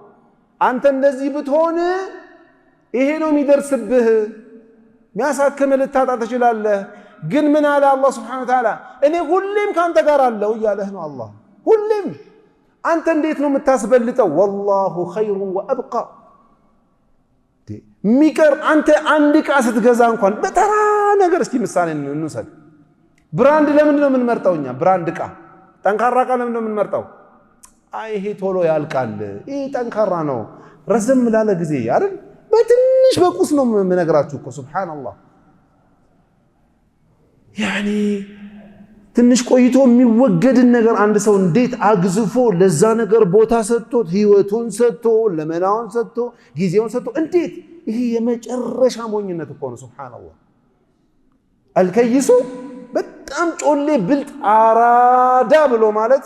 አንተ እንደዚህ ብትሆን ይሄ ነው የሚደርስብህ፣ የሚያሳክም ልታጣ ትችላለህ። ግን ምን አለ አላህ ሱብሓነሁ ወተዓላ? እኔ ሁሌም ካንተ ጋር አለው እያለህ ነው አላህ ሁሌም። አንተ እንዴት ነው የምታስበልጠው? ወላሁ ኸይሩን ወአብቃ። ሚቀር አንተ አንድ ዕቃ ስትገዛ እንኳን በተራ ነገር እስኪ ምሳሌ እንውሰድ። ብራንድ ለምንድን ነው የምንመርጠው እኛ? ብራንድ ዕቃ ጠንካራ ዕቃ ለምንድን ነው የምንመርጠው? አይ ይሄ ቶሎ ያልቃል፣ ይሄ ጠንካራ ነው፣ ረዘም ላለ ጊዜ አይደል? በትንሽ በቁስ ነው የምነግራችሁ እኮ ሱብሃንአላህ። ያኒ ትንሽ ቆይቶ የሚወገድን ነገር አንድ ሰው እንዴት አግዝፎ ለዛ ነገር ቦታ ሰጥቶት ህይወቱን ሰጥቶ ለመናውን ሰጥቶ ጊዜውን ሰጥቶ እንዴት! ይሄ የመጨረሻ ሞኝነት እኮ ነው ሱብሃንአላህ። አልከይሱ በጣም ጮሌ ብልጥ አራዳ ብሎ ማለት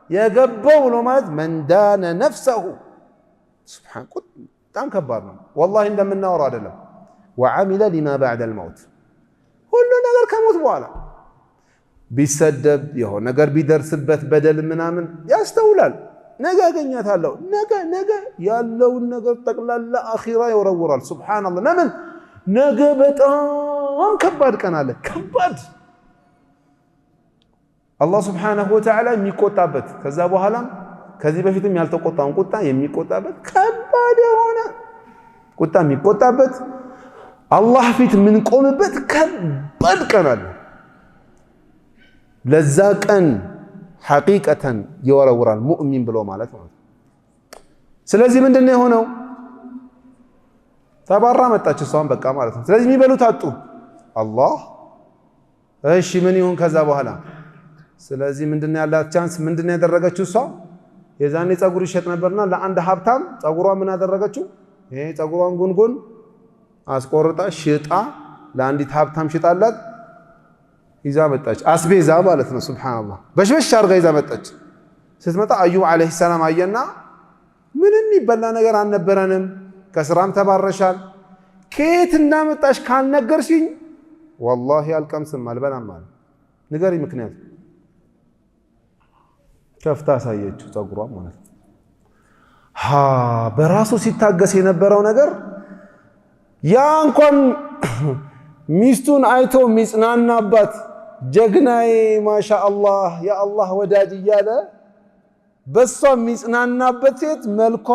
የገባው ብሎ ማለት መንዳነ ነፍሰሁ ሱብሃን በጣም ከባድ ነው ወላሂ። እንደምናወራው አይደለም። ወዓሚለ ሊማ ባዕደል መውት ሁሉ ነገር ከሞት በኋላ ቢሰደብ የሆነ ነገር ቢደርስበት በደል ምናምን ያስተውላል። ነገ አገኛታለሁ ነገ ያለውን ነገር ጠቅላላ አኺራ ይወረውራል። ሱብሃንአላህ ለምን? ነገ በጣም ከባድ ቀን አለ። ከባድ አላህ ሱብሓነሁ ወተዓላ የሚቆጣበት ከዛ በኋላም ከዚህ በፊትም ያልተቆጣውን ቁጣ የሚቆጣበት ከባድ የሆነ ቁጣ የሚቆጣበት አላህ ፊት የምንቆምበት ከባድ ቀን አለ። ለዛ ቀን ሐቂቀተን ይወረውራል ሙእሚን ብሎ ማለት ነው። ስለዚህ ምንድን ነው የሆነው? ተባራ መጣች እሷን በቃ ማለት ነው። ስለዚህ የሚበሉት አጡ አላህ። እሺ ምን ይሁን ከዛ በኋላ? ስለዚህ ምንድነው ያላት ቻንስ? ምንድነው ያደረገችው እሷ? የዛኔ ጸጉር ይሸጥ ነበርና ለአንድ ሀብታም ጸጉሯን ምን አደረገችው? ይሄ ጸጉሯን ጉንጉን አስቆርጣ ሽጣ ለአንዲት ሀብታም ሽጣላት ይዛ መጣች። አስቤዛ ማለት ነው። ሱብሃንአላህ በሽበሽ አርጋ ይዛ መጣች። ስትመጣ አዩብ አለይሂ ሰላም አየና ምንም ይበላ ነገር አልነበረንም፣ ከስራም ተባረሻል፣ ከየት እንዳመጣሽ ካልነገርሽኝ ወላሂ አልቀምስም አልበላም ማለት ንገሪ ምክንያት ከፍታ አሳየችው ጸጉሯን ማለት ነው። በራሱ ሲታገስ የነበረው ነገር ያ እንኳን ሚስቱን አይቶ ሚጽናናባት ጀግናዬ ማሻአላህ የአላህ ወዳጅ እያለ በሷ ሚጽናናበት ሴት መልኳ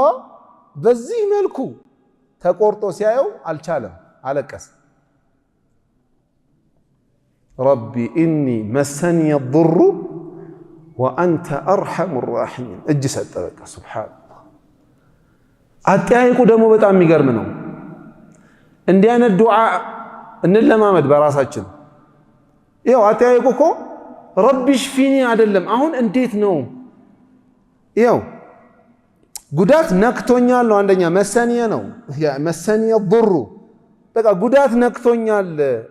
በዚህ መልኩ ተቆርጦ ሲያየው አልቻለም፣ አለቀሰ። ረቢ ኢኒ መሰኒ የضሩ ወአንተ አርሐሙ ራሒሚን እጅ ሰጠ። በቃ ሱብሓነላህ። አጠያየቁ ደግሞ በጣም የሚገርም ነው። እንዲህ አይነት ዱዓ እንለማመድ በራሳችን። ይኸው አጠያየቁ እኮ ረቢ ሽፊኒ አይደለም። አሁን እንዴት ነው? ይኸው ጉዳት ነክቶኛል ነው አንደኛ፣ መሰኒየ ነው መሰኒየ ضሩ በቃ ጉዳት ነክቶኛል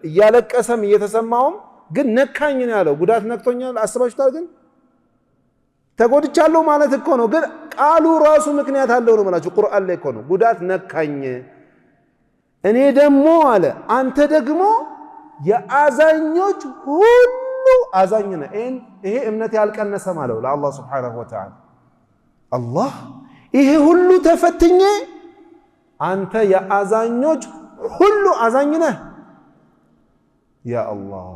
እያለቀሰም እየተሰማውም ግን ነካኝ ነው ያለው። ጉዳት ነክቶኛል አስባችሁታል? ግን ተጎድቻለሁ ማለት እኮ ነው። ግን ቃሉ ራሱ ምክንያት አለው ነው ማለት ቁርአን ላይ እኮ ነው። ጉዳት ነካኝ እኔ ደግሞ አለ አንተ ደግሞ የአዛኞች ሁሉ አዛኝ ነህ። ይሄ እምነት ያልቀነሰ ማለት ለአላህ ሱብሓነሁ ወተዓላ አላህ ይሄ ሁሉ ተፈትኜ አንተ የአዛኞች ሁሉ አዛኝ ነህ ያ አላህ።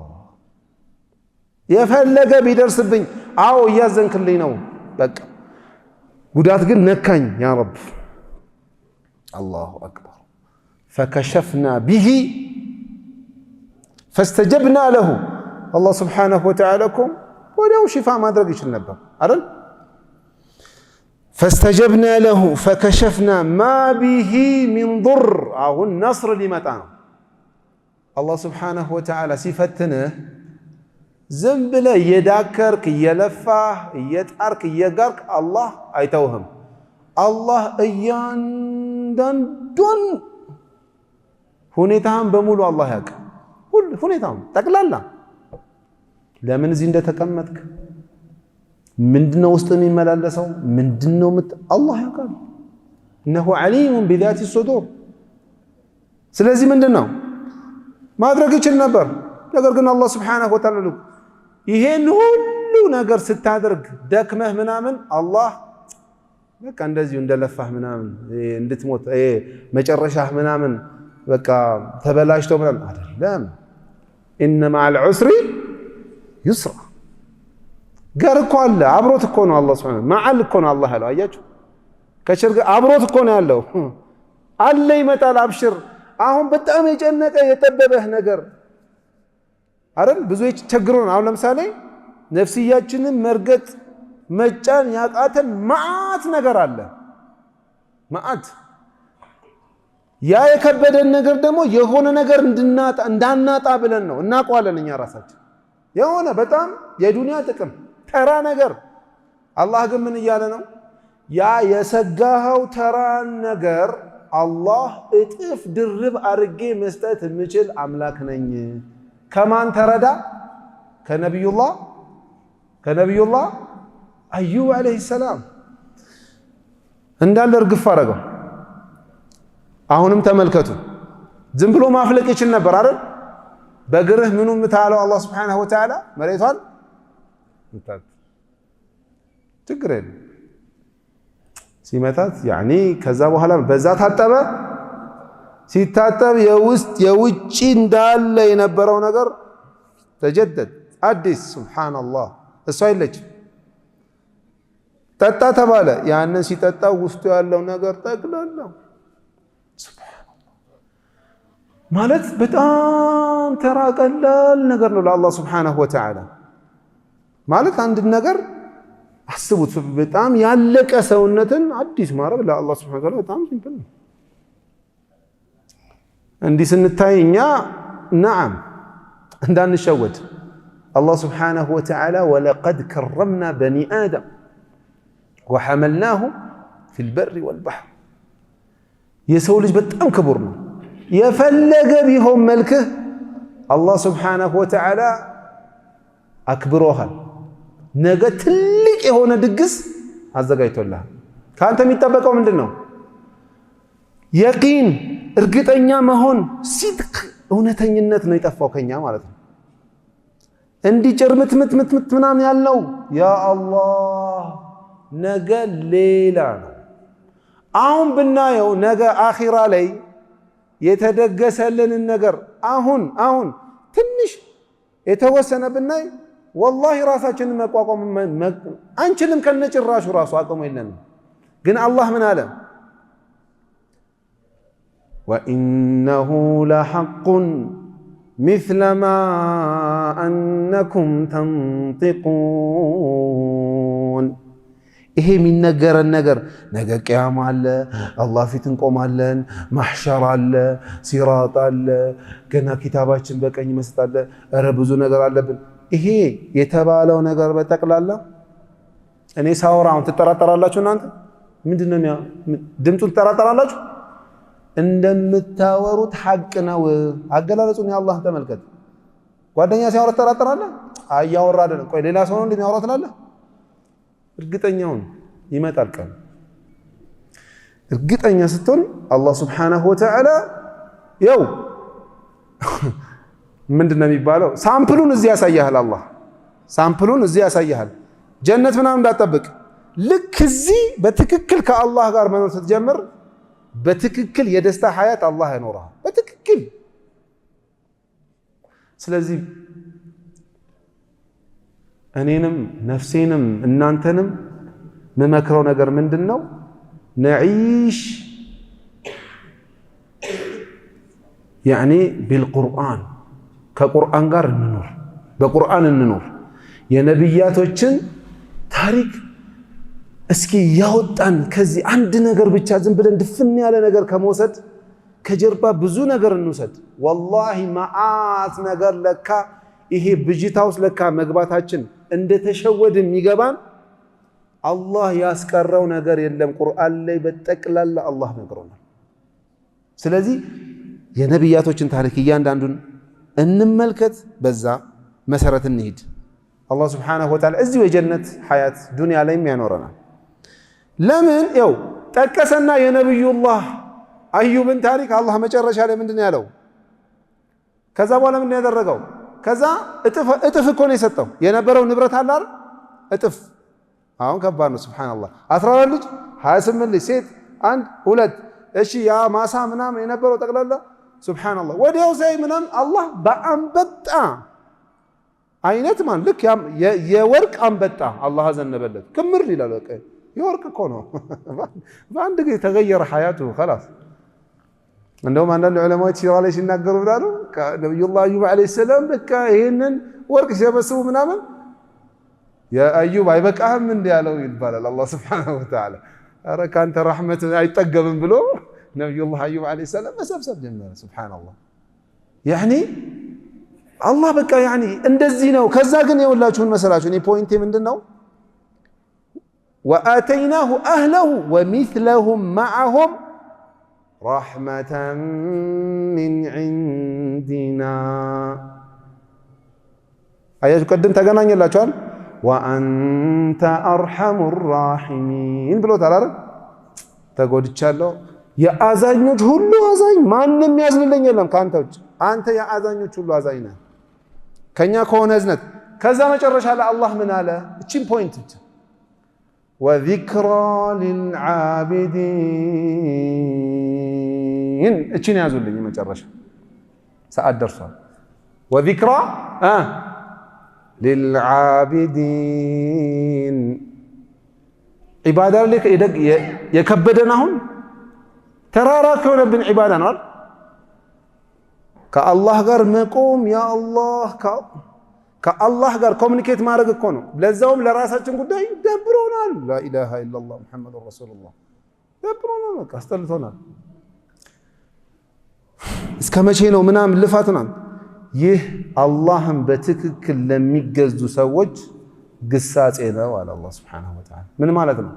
የፈለገ ቢደርስብኝ አዎ እያዘንክልኝ ነው በቃ ጉዳት ግን ነካኝ ያ ረብ። አላሁ አክበር። ፈከሸፍና ቢሂ ፈስተጀብና ለሁ። አላህ ስብሓነሁ ወተዓላ እኮ ወዲያው ሽፋ ማድረግ ይችል ነበር አይደል? ፈስተጀብና ለሁ ፈከሸፍና ማ ቢሂ ሚን ضር። አሁን ነስር ሊመጣ ነው። አላህ ስብሓነሁ ወተዓላ ሲፈትንህ ዝም ብለህ እየዳከርክ እየለፋህ እየጣርክ እየጋርክ አላህ አይተውህም። አላህ እያንዳንዱን ሁኔታህን በሙሉ አላህ ያውቅ። ሁኔታውን ጠቅላላ ለምን እዚህ እንደተቀመጥክ ምንድነው ውስጥ የሚመላለሰው ምንድነው አላህ ያውቃል። እነሆ ዓሊሙን ቢዛቲ ሱዱር። ስለዚህ ምንድነው ማድረግ ይችል ነበር። ነገር ግን አላህ ስብሓነሁ ወተዓላ ይሄን ሁሉ ነገር ስታደርግ ደክመህ ምናምን አላህ በቃ እንደዚሁ እንደለፋህ ምናምን እንድትሞት መጨረሻህ ምናምን በቃ ተበላሽቶ ምናምን አይደለም። ኢነ መዐል ዑስሪ ዩስራ። ጋር እኮ አለ አብሮት እኮ ነው አላህ ሱብሓነሁ መዐል እኮ ነው አላህ ያለው። አያችሁ ከችግር አብሮት እኮ ነው ያለው አለ ይመጣል። አብሽር። አሁን በጣም የጨነቀ የጠበበህ ነገር አይደል ብዙ ችግሩን አሁን ለምሳሌ ነፍስያችንን መርገጥ መጫን ያቃተን ማአት ነገር አለ ማአት። ያ የከበደን ነገር ደግሞ የሆነ ነገር እንዳናጣ ብለን ነው እናውቀዋለን እኛ ራሳችን የሆነ በጣም የዱንያ ጥቅም ተራ ነገር። አላህ ግን ምን እያለ ነው? ያ የሰጋኸው ተራ ነገር አላህ እጥፍ ድርብ አድርጌ መስጠት የምችል አምላክ ነኝ። ከማን ተረዳ? ከነቢዩላህ አዩብ ዓለይሂ ሰላም እንዳለ እርግፍ አደረገው። አሁንም ተመልከቱ፣ ዝም ብሎ ማፍለቅ ይችል ነበር አይደል? በግርህ ምኑ ምታለው አላህ ስብሓነሁ ወተዓላ መሬቷን ችግር የለም ሲመታት ያኒ ከዛ በኋላ በዛ ታጠበ። ሲታጠብ የውጭ እንዳለ የነበረው ነገር ተጀደድ አዲስ። ሱብሓነላህ እሷ አይለችም። ጠጣ ተባለ። ያንን ሲጠጣው ውስጡ ያለው ነገር ጠቅላላው ማለት በጣም ተራ ቀላል ነገር ነው ለአላህ ስብሓነሁ ወተዓላ። ማለት አንድ ነገር አስቡት፣ በጣም ያለቀ ሰውነትን አዲስ ማድረግ ለአላህ ስብሓነሁ ወተዓላ በጣም ሲምፕል ነው። እንዲህ ስንታይ እኛ ነዓም እንዳንሸወድ አላህ ስብሓነሁ ወተዓላ ወለቀድ ከረምና በኒ አደም ወሐመልናሁ ፊል በሪ ወልበሕር። የሰው ልጅ በጣም ክቡር ነው። የፈለገ ቢሆን መልክህ አላህ ስብሓነሁ ወተዓላ አክብሮሃል። ነገ ትልቅ የሆነ ድግስ አዘጋጅቶልሃል። ከአንተ የሚጠበቀው ምንድን ነው? የቂን እርግጠኛ መሆን፣ ሲድቅ እውነተኝነት ነው የጠፋው ከኛ ማለት ነው። እንዲህ ጭርምትምትምት ምናምን ያልነው ያ አላህ ነገ ሌላ ነው። አሁን ብናየው ነገ አኺራ ላይ የተደገሰልንን ነገር አሁን ትንሽ የተወሰነ ብናይ ወላሂ ራሳችንን መቋቋም አንችልም። ከነጭራሹ ራሱ አቅሙ የለንም። ግን አላህ ምን አለ? ወኢነሁ ለሐቁን ሚስለ ማ አነኩም ተንጢቁን። ይሄ የሚነገረን ነገር ነገ ቅያማ አለ፣ አላህ ፊት እንቆማለን፣ ማሕሸር አለ፣ ሲራጥ አለ፣ ገና ኪታባችን በቀኝ መስጠት አለ። ኧረ ብዙ ነገር አለብን። ይሄ የተባለው ነገር በጠቅላላ እኔ ሳወራ አሁን ትጠራጠራላችሁ። እናንተ ምንድነው ድምፁን ትጠራጠራላችሁ? እንደምታወሩት ሐቅ ነው። አገላለጹን የአላህን ተመልከት። ጓደኛ ሲያወራ ትጠራጠራለህ? አያወራ አይደለም። ቆይ ሌላ ሰው ነው እንደሚያወራ ትላለህ? እርግጠኛውን ይመጣል ቀን። እርግጠኛ ስትሆን አላህ ሱብሓነሁ ወተዓላ ያው ምንድነው የሚባለው? ሳምፕሉን እዚህ ያሳያል። አላህ ሳምፕሉን እዚህ ያሳያል። ጀነት ምናምን እንዳትጠብቅ። ልክ እዚህ በትክክል ከአላህ ጋር መኖር ስትጀምር በትክክል የደስታ ሐያት አላህ ያኖርሃል በትክክል። ስለዚህ እኔንም ነፍሴንም እናንተንም መመክረው ነገር ምንድነው? ነዒሽ ያኒ ቢልቁርአን፣ ከቁርአን ጋር እንኖር፣ በቁርአን እንኖር። የነቢያቶችን ታሪክ እስኪ ያወጣን ከዚህ አንድ ነገር ብቻ ዝም ብለን ድፍን ያለ ነገር ከመውሰድ ከጀርባ ብዙ ነገር እንውሰድ። ወላሂ መዓት ነገር ለካ ይሄ ብጅታ ውስጥ ለካ መግባታችን እንደተሸወድ የሚገባን አላህ ያስቀረው ነገር የለም። ቁርአን ላይ በጠቅላላ አላህ ነግሮናል። ስለዚህ የነቢያቶችን ታሪክ እያንዳንዱን እንመልከት፣ በዛ መሰረት እንሂድ። አላህ ስብሓነሁ ወተዓላ እዚሁ የጀነት ሐያት ዱንያ ላይም ያኖረናል። ለምን ያው ጠቀሰና የነቢዩላህ አዩብን ታሪክ አላህ መጨረሻ ላይ ምንድን ያለው? ከዛ በኋላ ምንድን ያደረገው? ከዛ እጥፍ እኮ ነው የሰጠው። የነበረው ንብረት አለ አይደል? እጥፍ። አሁን ከባድ ነው። ሱብሃንአላህ 14 ልጅ 28 ልጅ ሴት 1 2 እሺ ያ ማሳ ምናምን የነበረው ጠቅላላ ሱብሃንአላህ ወዲያው ሳይ ምናምን አላህ በአንበጣ አይነት ማን ልክ የወርቅ አንበጣ አላህ አዘነበለት። ክምር ይላል። በቃ የወርቅ እኮ ነው። በአንድ ጊዜ ተገየረ ሐያቱ خلاص። እንደውም አንዳንድ ዑለማዎች ሲራ ላይ ሲናገሩ ብላሉ ነብዩላህ አዩብ አለይሂ ሰላም በቃ ይሄንን ወርቅ ሲሰበስቡ ምናምን የአዩብ አይበቃህም እንዴ ያለው ይባላል። አላህ ሱብሓነሁ ወተዓላ ኧረ ካንተ ረሕመት አይጠገብም ብሎ ነብዩላህ አዩብ አለይሂ ሰላም መሰብሰብ ጀመረ። ሱብሓነላህ ያኒ አላህ በቃ ያኒ እንደዚህ ነው። ከዛ ግን የሁላችሁን መሰላችሁ እኔ ፖይንቴ ምንድነው? ወአተይናሁ አህለሁ ወሚስለሁም መዐሁም ረሕመተን ሚን ዒንዲና። አያችሁ ቅድም ተገናኘላችኋል። ወአንተ አርሐሙ ራሒሚን ብሎታል አይደል? ተጎድቻለሁ፣ የአዛኞች ሁሉ አዛኝ፣ ማንም ያዝንልኝ የለም ከአንተ ውጭ፣ አንተ የአዛኞች ሁሉ አዛኝ ነህ ከኛ ከሆነ እዝነት። ከዛ መጨረሻ ላይ አላህ ምን አለ? እቺን ፖይንት ብቻ ወዚክራ ሊልዓቢዲን፣ እቺን ያዙልኝ። መጨረሻ ሰዓት ደርሷል። ወዚክራ ሊልዓቢዲን ዒባዳ ላይ የከበደን አሁን ተራራ ከሆነብን ዒባዳ ነው። ከአላህ ጋር መቆም ያ አላህ ከአላህ ጋር ኮሚኒኬት ማድረግ እኮ ነው። ለዛውም ለራሳችን ጉዳይ ደብሮናል። ላኢላሃ ኢለላህ ሙሐመዱን ረሱሉላህ ደብሮናል። በቃ አስጠልቶናል። እስከ መቼ ነው ምናምን ልፋቱናል። ይህ አላህን በትክክል ለሚገዙ ሰዎች ግሳጼ ነው አለ አላህ ሱብሓነሁ ወተዓላ። ምን ማለት ነው?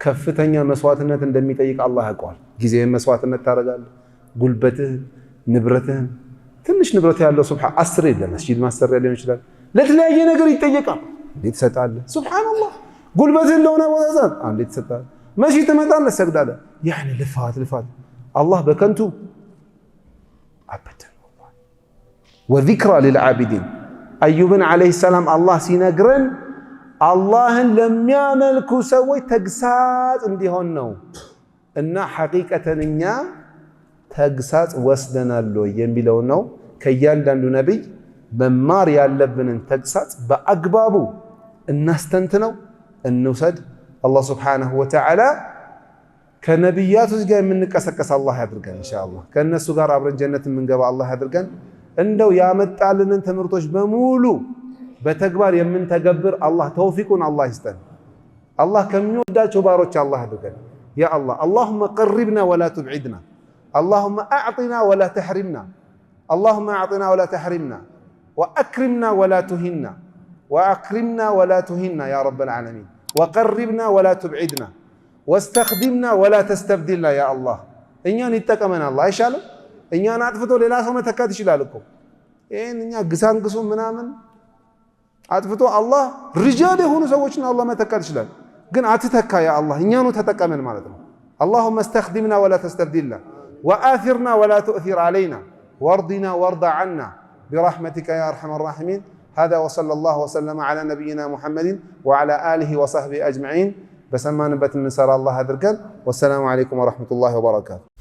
ከፍተኛ መስዋዕትነት እንደሚጠይቅ አላህ ያውቃል። ጊዜህን መስዋዕትነት ታደርጋለህ፣ ጉልበትህን፣ ንብረትህን። ትንሽ ንብረት ያለው ሱብሃን 10 የለም መስጂድ ማሰሪያ ሊሆን ይችላል፣ ለተለያየ ነገር ይጠየቃል። እንዴት ትሰጣለህ? ሱብሃንአላህ። ጉልበትህን ለሆነ ቦታ እንዴት ትሰጣለህ? መስጂድ ትመጣለህ፣ ትሰግዳለህ። ያኔ ልፋት አላህ በከንቱ አበደን። ወዚክራ ሊልዓቢዲን አዩብን ዓለይሂ ሰላም አላህ ሲነግረን አላህን ለሚያመልኩ ሰዎች ተግሳጽ እንዲሆን ነው። እና ሐቂቀተን እኛ ተግሳጽ ወስደናል የሚለው ነው። ከእያንዳንዱ ነቢይ መማር ያለብንን ተግሳጽ በአግባቡ እናስተንትነው፣ እንውሰድ። አላህ ሱብሓነሁ ወተዓላ ከነቢያቶች ጋር የምንቀሰቀስ አላህ ያድርገን። ኢንሻአላህ ከእነሱ ጋር አብረን ጀነት የምንገባ አላህ ያድርገን። እንደው ያመጣልንን ትምህርቶች በሙሉ በተግባር የምንተገብር አላህ ተውፊቁን አላህ ይስጠን። አላህ ከሚወዳቸው ባሮች አላህ ያድርገን። ያ አላህ አላሁመ ቀሪብና ወላ ትብዒድና፣ አላሁመ አዕጢና ወላ ተሕሪምና፣ አላሁመ አዕጢና ወላ ተሕሪምና፣ ወአክሪምና ወላ ቱሂና፣ ወአክሪምና ወላ ቱሂና ያ ረበል ዓለሚን፣ ወቀሪብና ወላ ትብዒድና፣ ወስተኽዲምና ወላ ተስተብዲልና። ያ አላህ እኛን ይጠቀመን አላህ አይሻልም? እኛን አጥፍቶ ሌላ ሰው መተካት ይችላል እኮ። ይህን እኛ ግሳንግሱ ምናምን አጥፍቶ አላህ ሪጃል የሆኑ ሰዎችን አላህ መተካት ይችላል። ግን አትተካ ያ አላህ፣ እኛኑ ተጠቀመን ማለት ነው። አላሁመ እስተኽዲምና ወላ ተስተብዲልና፣ ወአሲርና ወላ ትእሲር ዓለይና፣ ወርዲና ወርዳ ዓና ቢረሕመቲከ ያ አርሐመ ራሒሚን። ሃዛ ወሰለላሁ ወሰለመ ዓላ ነቢይና ሙሐመድን ወዓላ አሊሂ ወሰሕቢሂ አጅመዒን። በሰማንበት የምንሰራ አላህ አድርገን። ወሰላሙ ዓለይኩም ወረሕመቱላሂ ወበረካቱ።